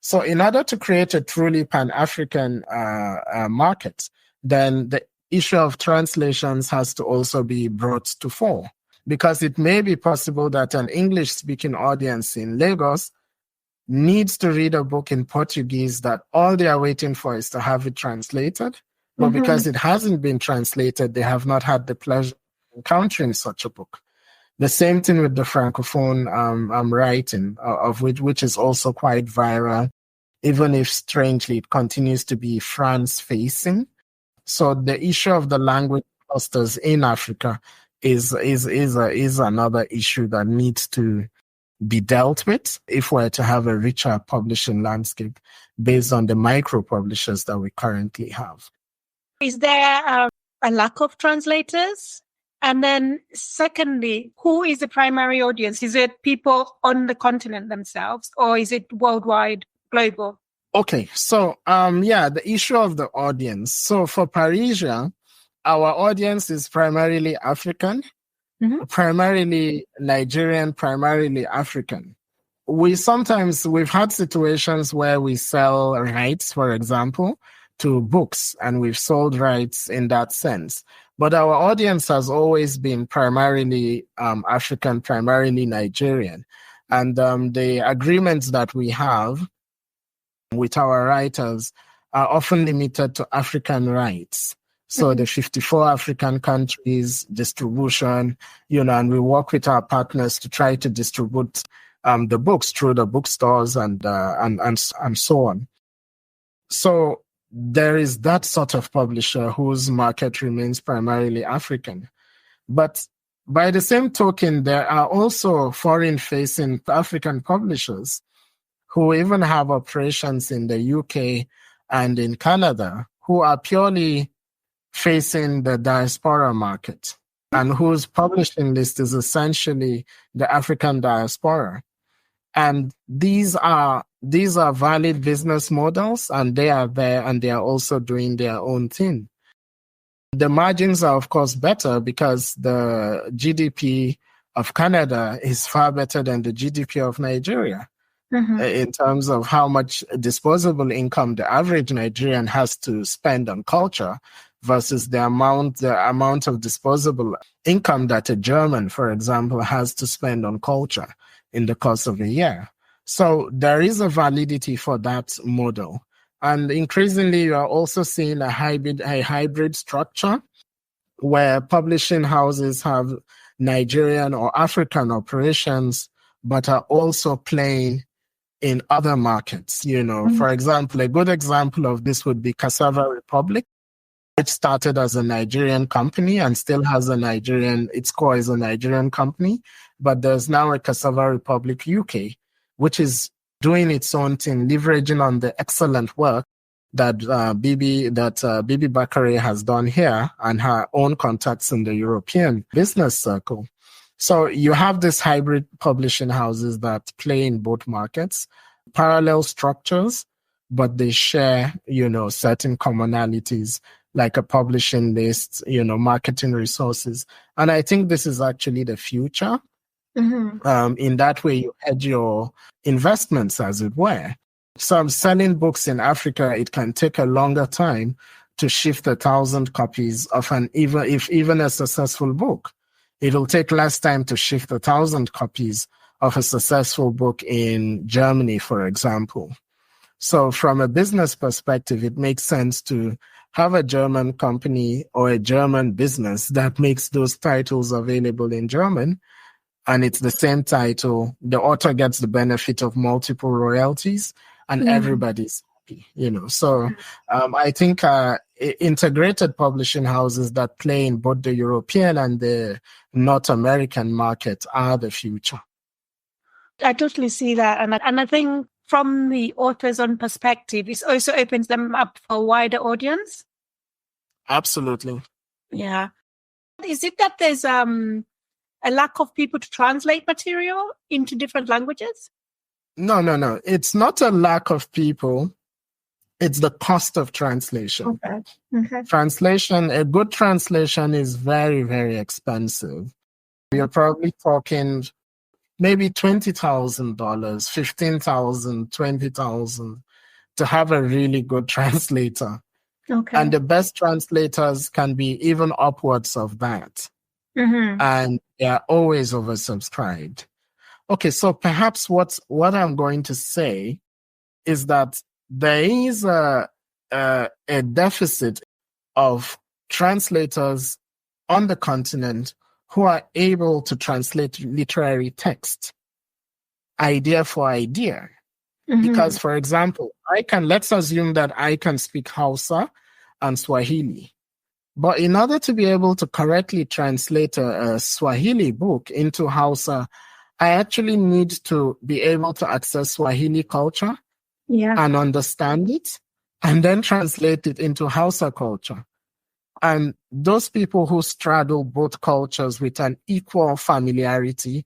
So in order to create a truly Pan-African market, then the issue of translations has to also be brought to fore, because it may be possible that an English-speaking audience in Lagos needs to read a book in Portuguese that all they are waiting for is to have it translated. But because it hasn't been translated, they have not had the pleasure of encountering such a book. The same thing with the Francophone writing, of which is also quite viral, even if strangely it continues to be France-facing. So the issue of the language clusters in Africa is another issue that needs to be dealt with if we're to have a richer publishing landscape based on the micro publishers that we currently have. Is there a lack of translators? And then secondly, who is the primary audience? Is it people on the continent themselves, or is it worldwide, global? Okay, so the issue of the audience. So for Parresia, our audience is primarily African, primarily Nigerian, primarily African. We've had situations where we sell rights, for example, to books, and we've sold rights in that sense. But our audience has always been primarily African, primarily Nigerian. And the agreements that we have with our writers are often limited to African rights. So the 54 African countries, distribution, and we work with our partners to try to distribute the books through the bookstores and so on. So there is that sort of publisher whose market remains primarily African. But by the same token, there are also foreign-facing African publishers who even have operations in the UK and in Canada, who are purely facing the diaspora market and whose publishing list is essentially the African diaspora. And these are valid business models, and they are there, and they are also doing their own thing. The margins are, of course, better because the GDP of Canada is far better than the GDP of Nigeria in terms of how much disposable income the average Nigerian has to spend on culture versus the amount of disposable income that a German, for example, has to spend on culture in the course of a year. So there is a validity for that model. And increasingly, you are also seeing a hybrid structure where publishing houses have Nigerian or African operations, but are also playing in other markets. For example, a good example of this would be Cassava Republic, It started as a Nigerian company and still has its core is a Nigerian company, but there's now a Cassava Republic UK, which is doing its own thing, leveraging on the excellent work that Bibi Bakare has done here and her own contacts in the European business circle. So you have these hybrid publishing houses that play in both markets, parallel structures, but they share, certain commonalities like a publishing list, marketing resources. And I think this is actually the future. Mm-hmm. In that way, you hedge your investments, as it were. So I'm selling books in Africa. It can take a longer time to shift 1,000 copies of even a successful book. It'll take less time to shift 1,000 copies of a successful book in Germany, for example. So from a business perspective, it makes sense to have a German company or a German business that makes those titles available in German. And it's the same title. The author gets the benefit of multiple royalties and everybody's happy, So I think integrated publishing houses that play in both the European and the North American market are the future. I totally see that. And I think from the author's own perspective, it also opens them up for a wider audience. Absolutely. Yeah. Is it that there's a lack of people to translate material into different languages? No. It's not a lack of people. It's the cost of translation. Okay. Translation, a good translation is very, very expensive. You're probably talking maybe $20,000, $15,000, $20,000 to have a really good translator. Okay. And the best translators can be even upwards of that. Mm-hmm. And they are always oversubscribed. Okay, so perhaps what I'm going to say is that there is a deficit of translators on the continent who are able to translate literary text, idea for idea. Mm-hmm. Because, for example, let's assume that I can speak Hausa and Swahili. But in order to be able to correctly translate a Swahili book into Hausa, I actually need to be able to access Swahili culture and understand it, and then translate it into Hausa culture. And those people who straddle both cultures with an equal familiarity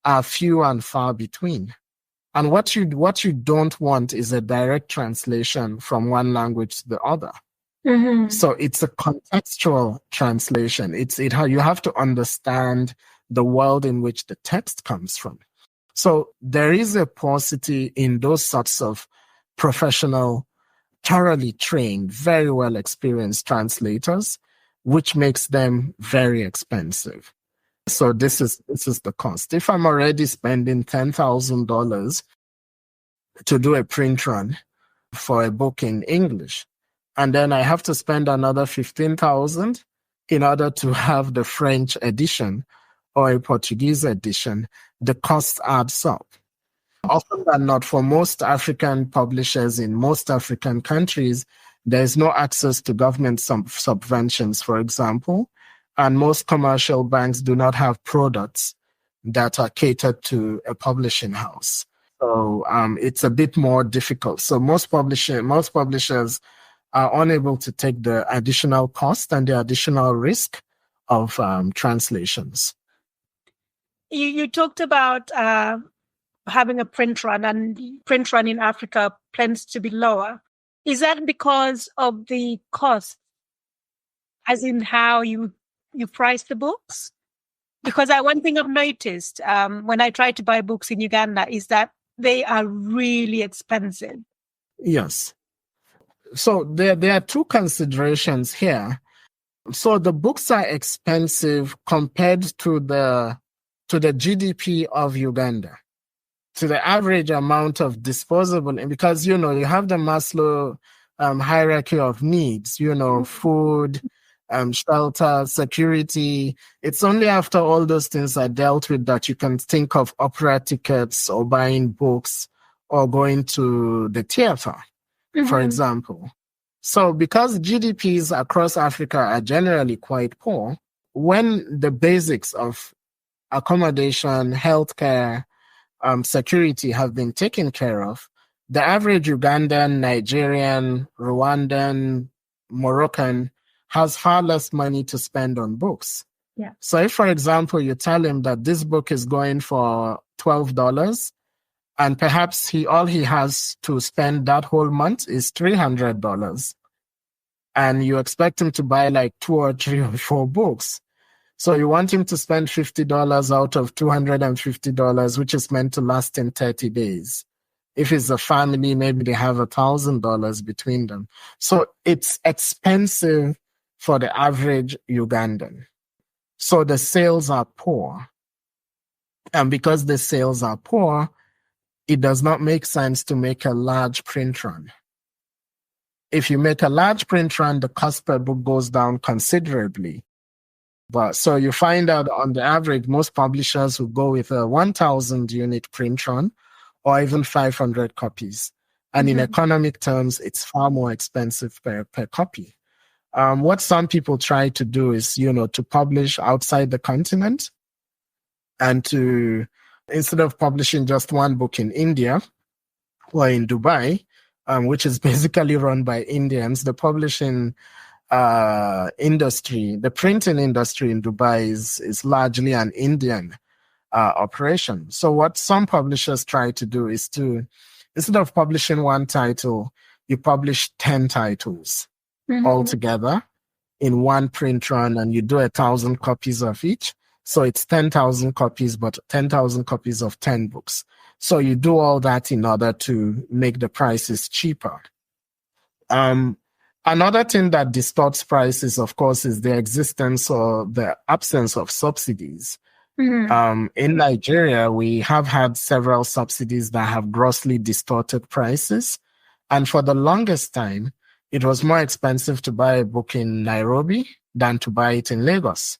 are few and far between. And what you don't want is a direct translation from one language to the other. Mm-hmm. So it's a contextual translation. You have to understand the world in which the text comes from. So there is a paucity in those sorts of professional, thoroughly trained, very well experienced translators, which makes them very expensive. So this is the cost. If I'm already spending $10,000 to do a print run for a book in English, and then I have to spend another $15,000 in order to have the French edition or a Portuguese edition, the cost adds up. Often than not, for most African publishers in most African countries, there is no access to government subventions, for example, and most commercial banks do not have products that are catered to a publishing house. So it's a bit more difficult. So most publishers are unable to take the additional cost and the additional risk of translations. You talked about having a print run, and print run in Africa tends to be lower. Is that because of the cost, as in how you price the books? Because one thing I've noticed when I try to buy books in Uganda is that they are really expensive. Yes. So there are two considerations here. So the books are expensive compared to the GDP of Uganda, to the average amount of disposable, because, you have the Maslow hierarchy of needs, food, shelter, security. It's only after all those things are dealt with that you can think of opera tickets or buying books or going to the theater, for example. So because GDPs across Africa are generally quite poor, when the basics of accommodation, healthcare, security have been taken care of, the average Ugandan, Nigerian, Rwandan, Moroccan has far less money to spend on books. Yeah. So if, for example, you tell him that this book is going for $12, and perhaps all he has to spend that whole month is $300, and you expect him to buy like 2 or 3 or 4 books. So you want him to spend $50 out of $250, which is meant to last in 30 days. If it's a family, maybe they have $1,000 between them. So it's expensive for the average Ugandan. So the sales are poor. And because the sales are poor, it does not make sense to make a large print run. If you make a large print run, the cost per book goes down considerably. But so you find out on the average, most publishers will go with a 1,000 unit print run or even 500 copies. And in economic terms, it's far more expensive per copy. What some people try to do is, to publish outside the continent and to, instead of publishing just one book in India or in Dubai, which is basically run by Indians, the publishing industry, the printing industry in Dubai is largely an Indian operation. So what some publishers try to do is to, instead of publishing one title, you publish 10 titles altogether in one print run, and you do 1,000 copies of each. So it's 10,000 copies, but 10,000 copies of 10 books. So you do all that in order to make the prices cheaper. Another thing that distorts prices, of course, is the existence or the absence of subsidies. In Nigeria, we have had several subsidies that have grossly distorted prices. And for the longest time, it was more expensive to buy a book in Nairobi than to buy it in Lagos.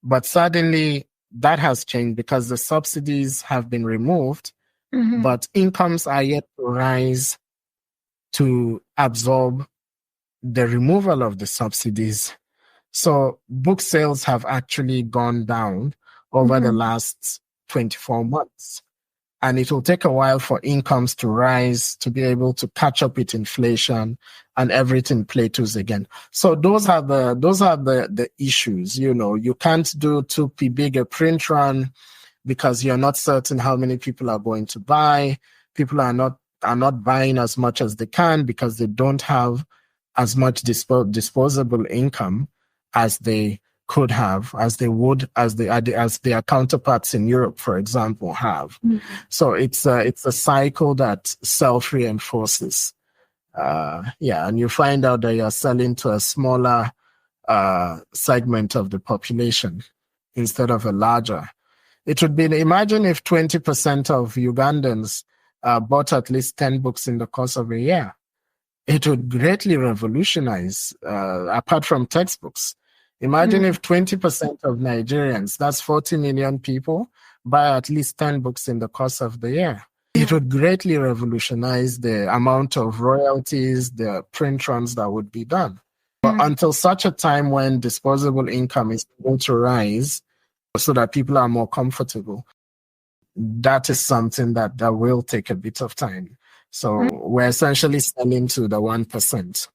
But suddenly that has changed because the subsidies have been removed, but incomes are yet to rise to absorb the removal of the subsidies. So book sales have actually gone down over the last 24 months. And it will take a while for incomes to rise to be able to catch up with inflation and everything plateaus again. So those are the issues. You can't do too big a print run because you're not certain how many people are going to buy. People are not buying as much as they can because they don't have as much disposable income as they could have, as their counterparts in Europe, for example, have. So it's a cycle that self-reinforces. And you find out that you're selling to a smaller segment of the population instead of a larger. It would be, imagine if 20% of Ugandans bought at least 10 books in the course of a year. It would greatly revolutionize, apart from textbooks. Imagine if 20% of Nigerians, that's 40 million people, buy at least 10 books in the course of the year. It would greatly revolutionize the amount of royalties, the print runs that would be done. But until such a time when disposable income is going to rise so that people are more comfortable, that is something that will take a bit of time. So we're essentially selling to the 1%.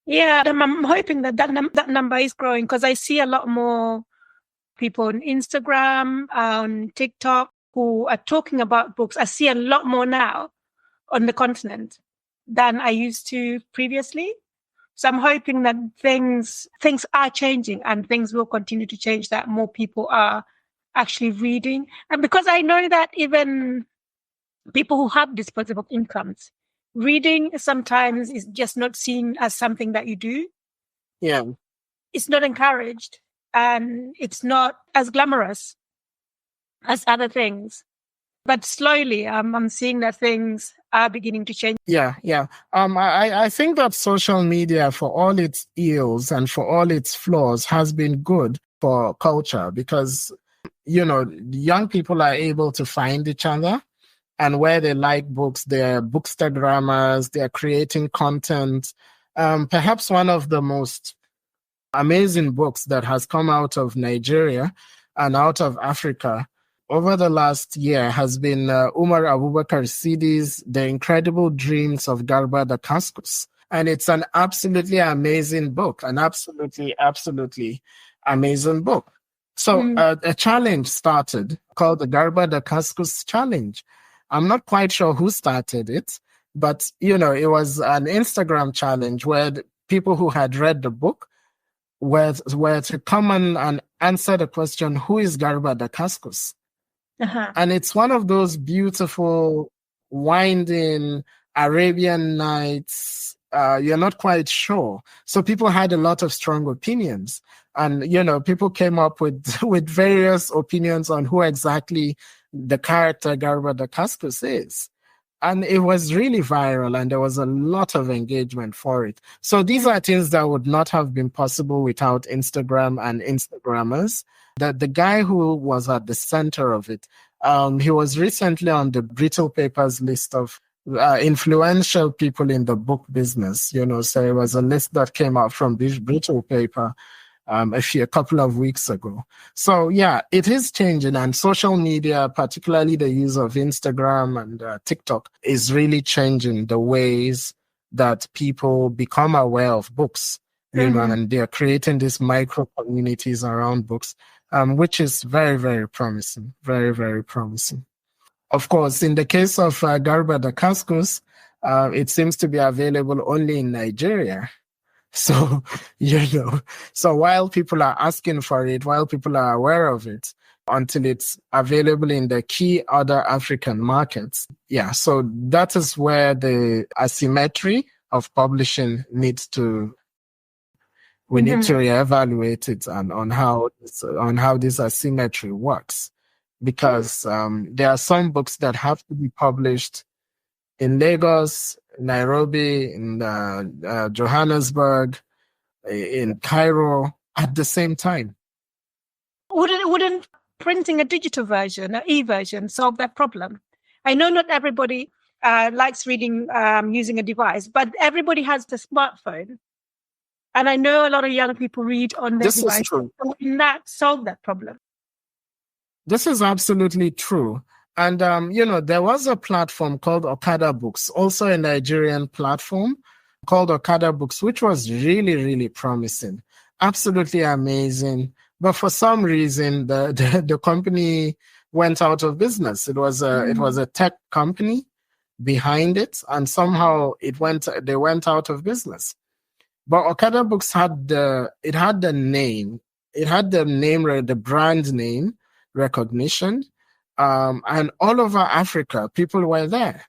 Yeah, I'm hoping that number is growing because I see a lot more people on Instagram, on TikTok who are talking about books. I see a lot more now on the continent than I used to previously. So I'm hoping that things are changing and things will continue to change, that more people are actually reading. And because I know that even people who have disposable incomes, reading sometimes is just not seen as something that you do. Yeah. It's not encouraged and it's not as glamorous as other things. But slowly, I'm seeing that things are beginning to change. Yeah. I think that social media, for all its ills and for all its flaws, has been good for culture because, young people are able to find each other and where they like books. They're bookstagrammers, they're creating content. Perhaps one of the most amazing books that has come out of Nigeria and out of Africa over the last year has been Umar Abubakar Sidi's The Incredible Dreams of Garba the Cascus. And it's an absolutely amazing book, an absolutely amazing book. So a challenge started called the Garba the Cascus Challenge. I'm not quite sure who started it, but, it was an Instagram challenge where the people who had read the book were to come and answer the question, who is Garba the Cascus? Uh-huh. And it's one of those beautiful, winding Arabian Nights. You're not quite sure. So people had a lot of strong opinions. And, people came up with various opinions on who exactly the character Garba the Cascus is. And it was really viral, and there was a lot of engagement for it. So these are things that would not have been possible without Instagram and Instagrammers. The guy who was at the center of it, he was recently on the Brittle Papers list of influential people in the book business. So it was a list that came out from this Brittle paper a couple of weeks ago. So yeah, it is changing, and social media, particularly the use of Instagram and TikTok, is really changing the ways that people become aware of books, and they're creating these micro communities around books, which is very, very promising, very, very promising. Of course, in the case of Garba the Cascus, it seems to be available only in Nigeria. So, so while people are asking for it, while people are aware of it, until it's available in the key other African markets. Yeah, so that is where the asymmetry of publishing needs to, we need to reevaluate it and on how this asymmetry works. Because there are some books that have to be published in Lagos, Nairobi, in Johannesburg, in Cairo at the same time. Wouldn't printing a digital version, an e-version, solve that problem? I know not everybody likes reading using a device, but everybody has the smartphone. And I know a lot of young people read on their device. This is true. Wouldn't that solve that problem? This is absolutely true. And, there was a platform called Okada Books, also a Nigerian platform called Okada Books, which was really, really promising, absolutely amazing. But for some reason, the company went out of business. It was a tech company behind it, and somehow they went out of business. But Okada Books had the brand name recognition. And all over Africa, people were there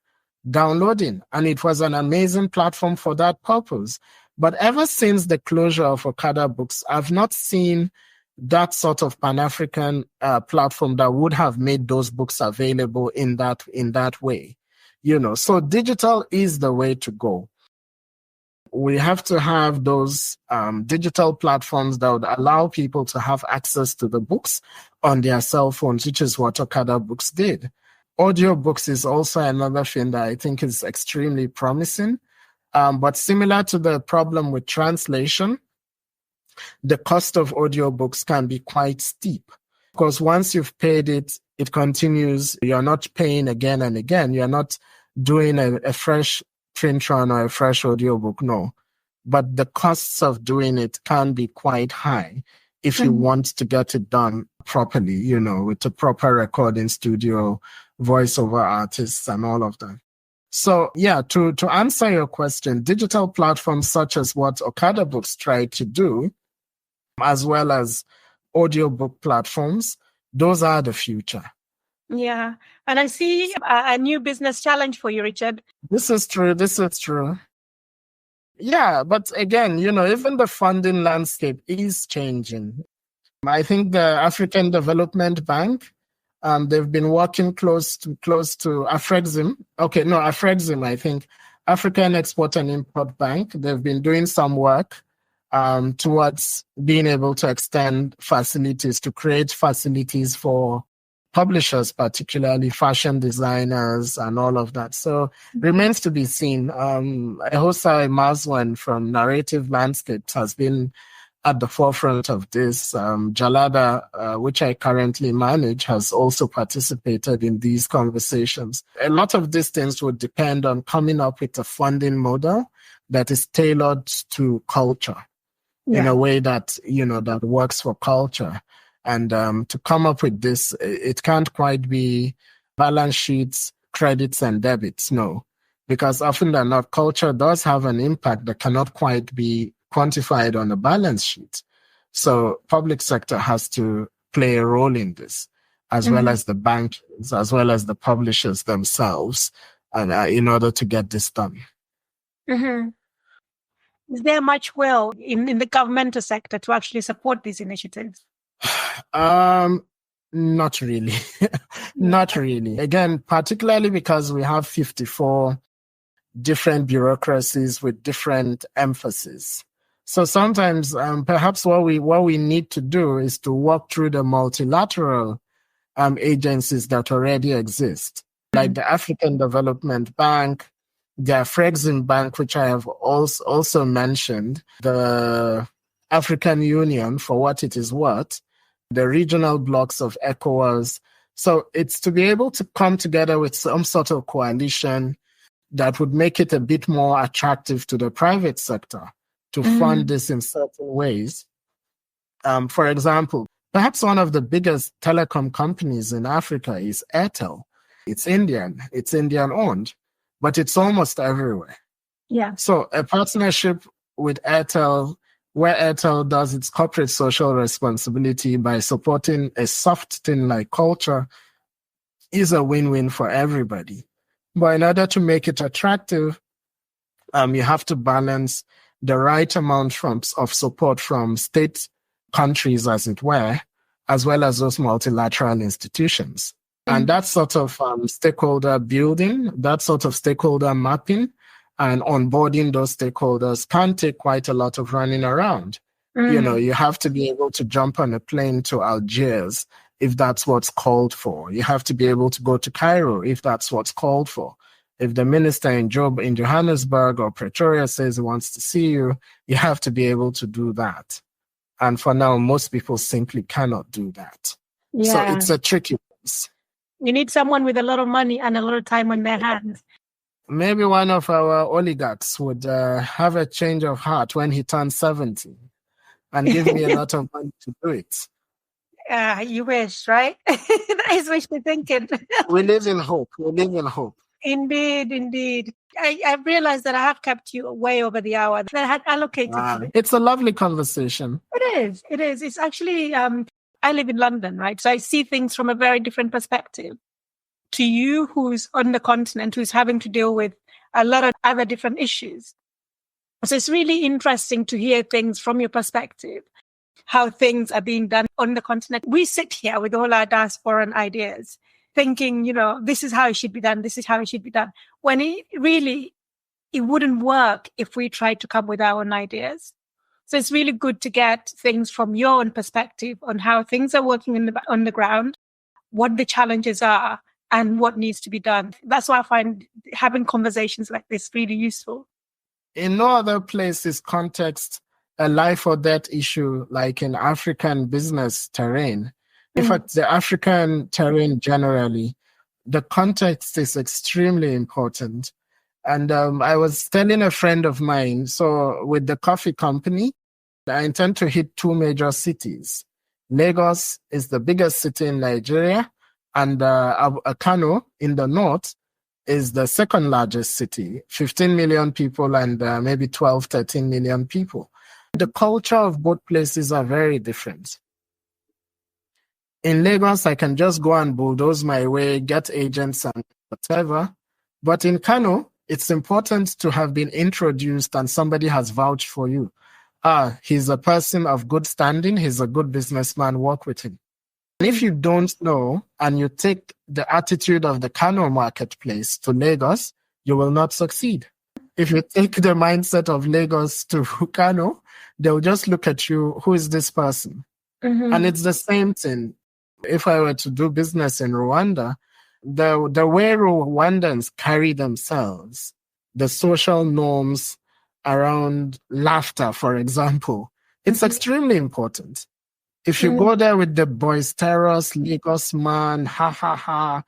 downloading, and it was an amazing platform for that purpose. But ever since the closure of Okada Books, I've not seen that sort of Pan-African platform that would have made those books available in that way. So digital is the way to go. We have to have those digital platforms that would allow people to have access to the books on their cell phones, which is what Okada Books did. Audiobooks is also another thing that I think is extremely promising. But similar to the problem with translation, the cost of audiobooks can be quite steep. Because once you've paid it, it continues. You're not paying again and again. You're not doing a fresh print run or a fresh audiobook, no. But the costs of doing it can be quite high if you want to get it done properly, with a proper recording studio, voiceover artists, and all of that. So, yeah, to answer your question, digital platforms such as what Okada Books tried to do, as well as audiobook platforms, those are the future. Yeah. And I see a new business challenge for you, Richard. This is true. Yeah, but again, even the funding landscape is changing. I think the African Development Bank, they've been working close to Afrexim. Okay, no, Afrexim, I think. African Export and Import Bank. They've been doing some work towards being able to extend facilities, to create facilities for publishers, particularly fashion designers and all of that. So remains to be seen. Ehosai Maswan from Narrative Landscapes has been at the forefront of this. Jalada, which I currently manage, has also participated in these conversations. A lot of these things would depend on coming up with a funding model that is tailored to culture in a way that, that works for culture. And to come up with this, it can't quite be balance sheets, credits, and debits, no. Because often than not, culture does have an impact that cannot quite be quantified on a balance sheet. So public sector has to play a role in this, as well as the bankers, as well as the publishers themselves, and in order to get this done. Is there much will in the governmental sector to actually support these initiatives? Not really. Not really. Again, particularly because we have 54 different bureaucracies with different emphasis. So sometimes perhaps what we need to do is to walk through the multilateral agencies that already exist, like the African Development Bank, the Afrexim Bank, which I have also mentioned, the African Union, for what it is worth, the regional blocks of ECOWAS. So it's to be able to come together with some sort of coalition that would make it a bit more attractive to the private sector to fund this in certain ways. For example, perhaps one of the biggest telecom companies in Africa is Airtel. It's Indian owned, but it's almost everywhere. Yeah. So a partnership with Airtel, where Airtel does its corporate social responsibility by supporting a soft thing like culture, is a win-win for everybody. But in order to make it attractive, you have to balance the right amount of support from state countries, as it were, as well as those multilateral institutions. And that sort of stakeholder building, that sort of stakeholder mapping and onboarding those stakeholders can take quite a lot of running around. You have to be able to jump on a plane to Algiers if that's what's called for. You have to be able to go to Cairo if that's what's called for. If the minister in Johannesburg or Pretoria says he wants to see you, you have to be able to do that. And for now, most people simply cannot do that. Yeah. So it's a tricky place. You need someone with a lot of money and a lot of time on their hands. Maybe one of our oligarchs would have a change of heart when he turns 70 and give me a lot of money to do it. You wish, right? That is wishful thinking. We live in hope. Indeed. I've realized that I have kept you way over the hour that I had allocated for it. It's a lovely conversation. It is. It's actually, I live in London, right? So I see things from a very different perspective. To you, who's on the continent, who's having to deal with a lot of other different issues. So it's really interesting to hear things from your perspective, how things are being done on the continent. We sit here with all our diasporan ideas, thinking, this is how it should be done. This is how it should be done. When it wouldn't work if we tried to come with our own ideas. So it's really good to get things from your own perspective on how things are working on the ground, what the challenges are, and what needs to be done. That's why I find having conversations like this really useful. In no other place is context a life or death issue like in African business terrain. In fact, the African terrain generally, the context is extremely important. And I was telling a friend of mine, so with the coffee company, I intend to hit 2 major cities. Lagos is the biggest city in Nigeria, and Kano in the north is the second largest city, 15 million people and maybe 12, 13 million people. The culture of both places are very different. In Lagos, I can just go and bulldoze my way, get agents and whatever. But in Kano, it's important to have been introduced and somebody has vouched for you. He's a person of good standing. He's a good businessman. Work with him. And if you don't know and you take the attitude of the Kano marketplace to Lagos, you will not succeed. If you take the mindset of Lagos to Kano, they'll just look at you, who is this person? And it's the same thing. If I were to do business in Rwanda, the way Rwandans carry themselves, the social norms around laughter, for example, it's extremely important. If you go there with the boisterous Lagos man, ha ha ha,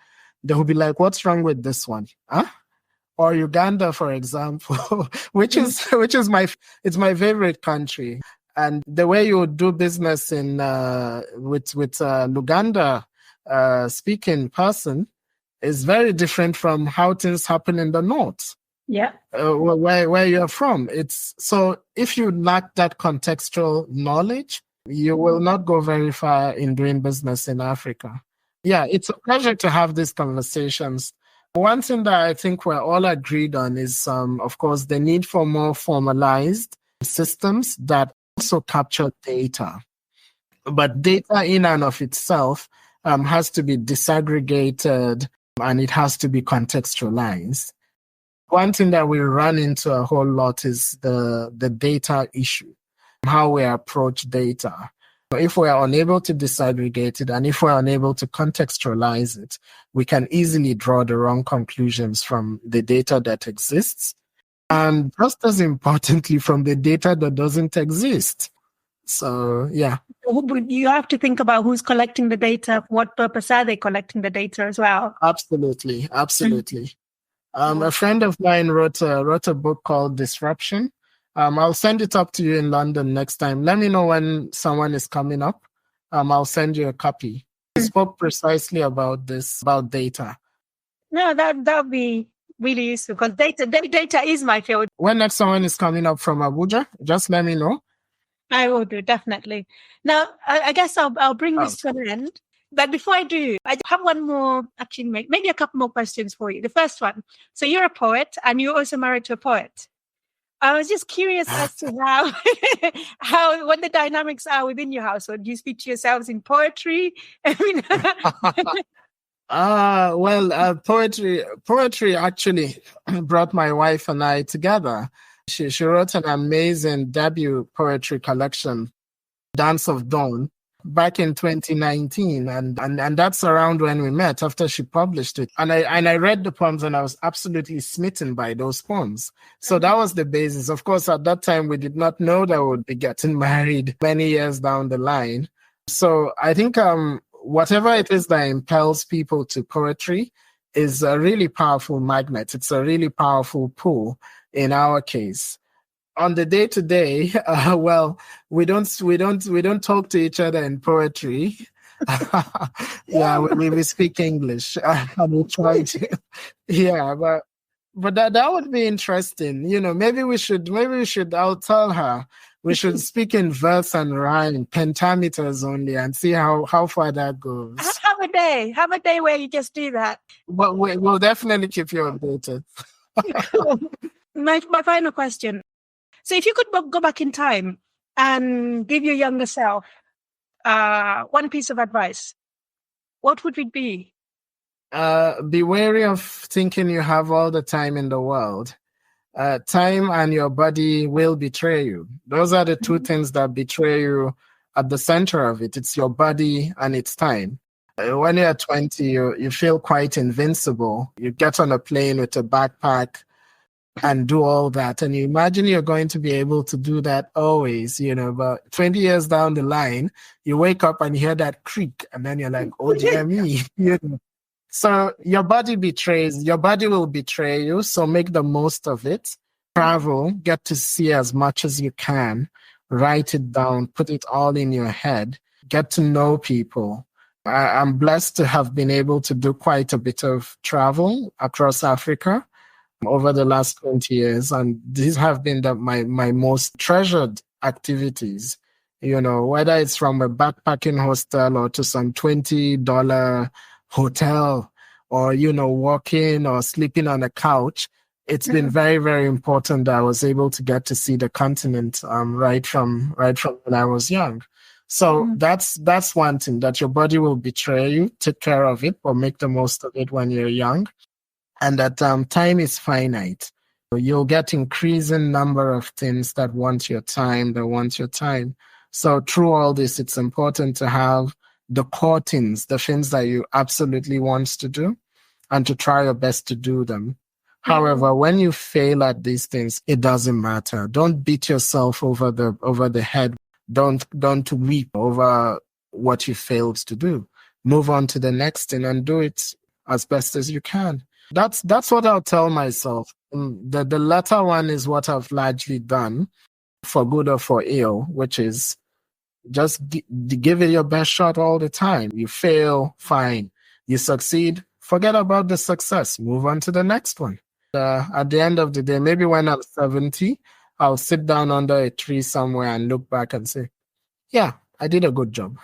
they will be like, "What's wrong with this one?" Huh? Or Uganda, for example, which is my favorite country. And the way you do business in with Luganda speaking person is very different from how things happen in the north. Yeah. Where you're from. It's so if you lack that contextual knowledge, you will not go very far in doing business in Africa. Yeah, it's a pleasure to have these conversations. One thing that I think we're all agreed on is, of course, the need for more formalized systems that also capture data. But data in and of itself has to be disaggregated and it has to be contextualized. One thing that we run into a whole lot is the data issue, how we approach data. If we are unable to disaggregate it and if we're unable to contextualize it, we can easily draw the wrong conclusions from the data that exists. And just as importantly, from the data that doesn't exist. So, yeah. You have to think about who's collecting the data, for what purpose are they collecting the data as well? Absolutely. A friend of mine wrote a book called Disruption. I'll send it up to you in London next time. Let me know when someone is coming up. I'll send you a copy. He spoke precisely about this, about data. No, that would be really useful because data is my field. When next someone is coming up from Abuja, just let me know. I will do, definitely. Now, I guess I'll bring this to an end. But before I do, I have one more, actually, maybe a couple more questions for you. The first one. So you're a poet and you're also married to a poet. I was just curious as to what the dynamics are within your household. Do you speak to yourselves in poetry? Poetry actually brought my wife and I together. She wrote an amazing debut poetry collection, Dance of Dawn, back in 2019, and that's around when we met after she published it. And I read the poems and I was absolutely smitten by those poems. So that was the basis. Of course, at that time we did not know that we would be getting married many years down the line. So I think whatever it is that impels people to poetry is a really powerful magnet. It's a really powerful pull in our case. On the day-to-day, we don't talk to each other in poetry. Yeah, we speak English. And we try to. Yeah, but that would be interesting. Maybe we should. I'll tell her we should speak in verse and rhyme, pentameters only, and see how far that goes. Have a day where you just do that. But we'll definitely keep you updated. My final question. So if you could go back in time and give your younger self one piece of advice, what would it be? Be wary of thinking you have all the time in the world. Time and your body will betray you. Those are the two things that betray you at the center of it. It's your body and it's time. When you're 20, you feel quite invincible. You get on a plane with a backpack and do all that. And you imagine you're going to be able to do that always, but 20 years down the line, you wake up and you hear that creak and then you're like, oh, dear me. So your body will betray you. So make the most of it. Travel, get to see as much as you can, write it down, put it all in your head, get to know people. I'm blessed to have been able to do quite a bit of travel across Africa over the last 20 years. And these have been my most treasured activities, whether it's from a backpacking hostel or to some $20 hotel or, walking or sleeping on a couch. It's been very, very important that I was able to get to see the continent right from when I was young. So that's one thing, that your body will betray you. Take care of it or make the most of it when you're young. And that time is finite. You'll get increasing number of things that want your time. So through all this, it's important to have the core things, the things that you absolutely want to do, and to try your best to do them. However, when you fail at these things, it doesn't matter. Don't beat yourself over the head. Don't weep over what you failed to do. Move on to the next thing and do it as best as you can. That's what I'll tell myself. The latter one is what I've largely done, for good or for ill, which is just give it your best shot all the time. You fail, fine. You succeed, forget about the success. Move on to the next one. At the end of the day, maybe when I'm 70, I'll sit down under a tree somewhere and look back and say, yeah, I did a good job.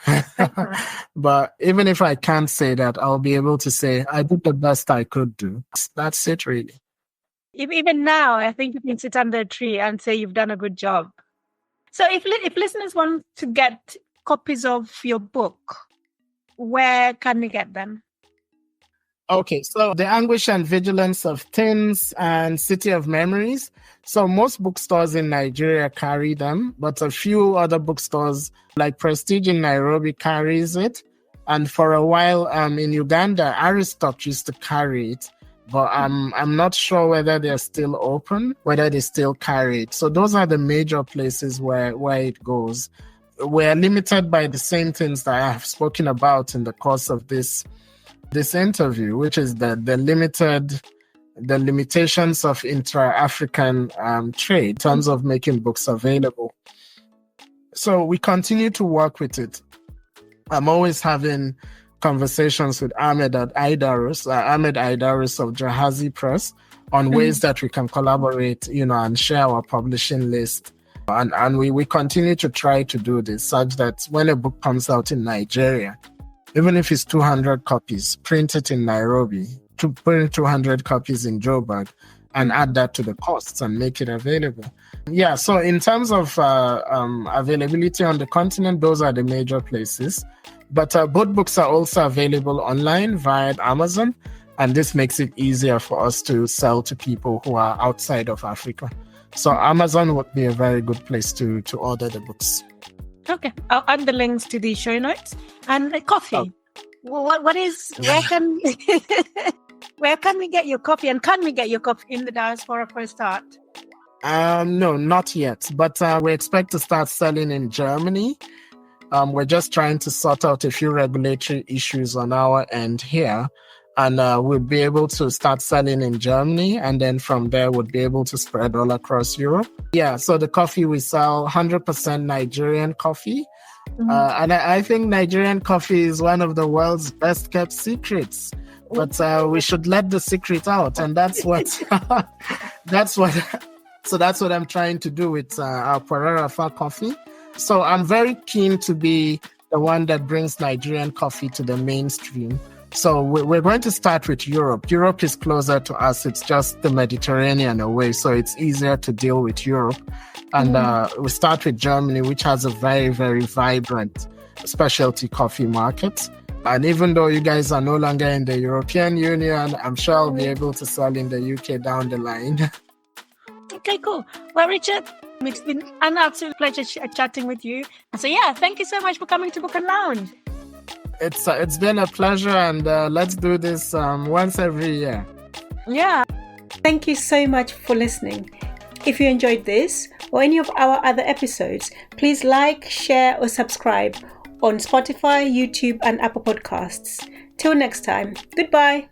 But even if I can't say that, I'll be able to say I did the best I could do. That's it, really. Even now, I think you can sit under a tree and say you've done a good job. So if listeners want to get copies of your book, where can we get them? Okay, so The Anguish and Vigilance of Things and City of Memories. So most bookstores in Nigeria carry them, but a few other bookstores like Prestige in Nairobi carries it. And for a while in Uganda, Aristotle used to carry it. But I'm not sure whether they're still open, whether they still carry it. So those are the major places where it goes. We're limited by the same things that I have spoken about in the course of this interview, which is the limitations of intra-African trade in terms of making books available. So we continue to work with it. I'm always having conversations with Ahmed Aidarus of Jahazi Press on ways that we can collaborate, and share our publishing list. And we continue to try to do this such that when a book comes out in Nigeria, even if it's 200 copies, print it in Nairobi, to print 200 copies in Joburg, and add that to the costs and make it available. Yeah, so in terms of availability on the continent, those are the major places. But both books are also available online via Amazon, and this makes it easier for us to sell to people who are outside of Africa. So Amazon would be a very good place to order the books. Okay, I'll add the links to the show notes. And the coffee. Where can we get your coffee? And can we get your coffee in the diaspora for a start? No, not yet. But we expect to start selling in Germany. We're just trying to sort out a few regulatory issues on our end here. And we'll be able to start selling in Germany. And then from there, we'll be able to spread all across Europe. Yeah, so the coffee we sell, 100% Nigerian coffee. And I think Nigerian coffee is one of the world's best kept secrets. But we should let the secret out. And that's what I'm trying to do with our Parresia coffee. So I'm very keen to be the one that brings Nigerian coffee to the mainstream. So we're going to start with Europe. Europe is closer to us. It's just the Mediterranean away, so it's easier to deal with Europe. And we start with Germany, which has a very, very vibrant specialty coffee market. And even though you guys are no longer in the European Union, I'm sure I'll be able to sell in the UK down the line. Okay, cool. Well, Richard, it's been an absolute pleasure chatting with you. So yeah, thank you so much for coming to Book and Lounge. It's been a pleasure, and let's do this once every year. Yeah. Thank you so much for listening. If you enjoyed this or any of our other episodes, please like, share or subscribe on Spotify, YouTube and Apple Podcasts. Till next time, goodbye.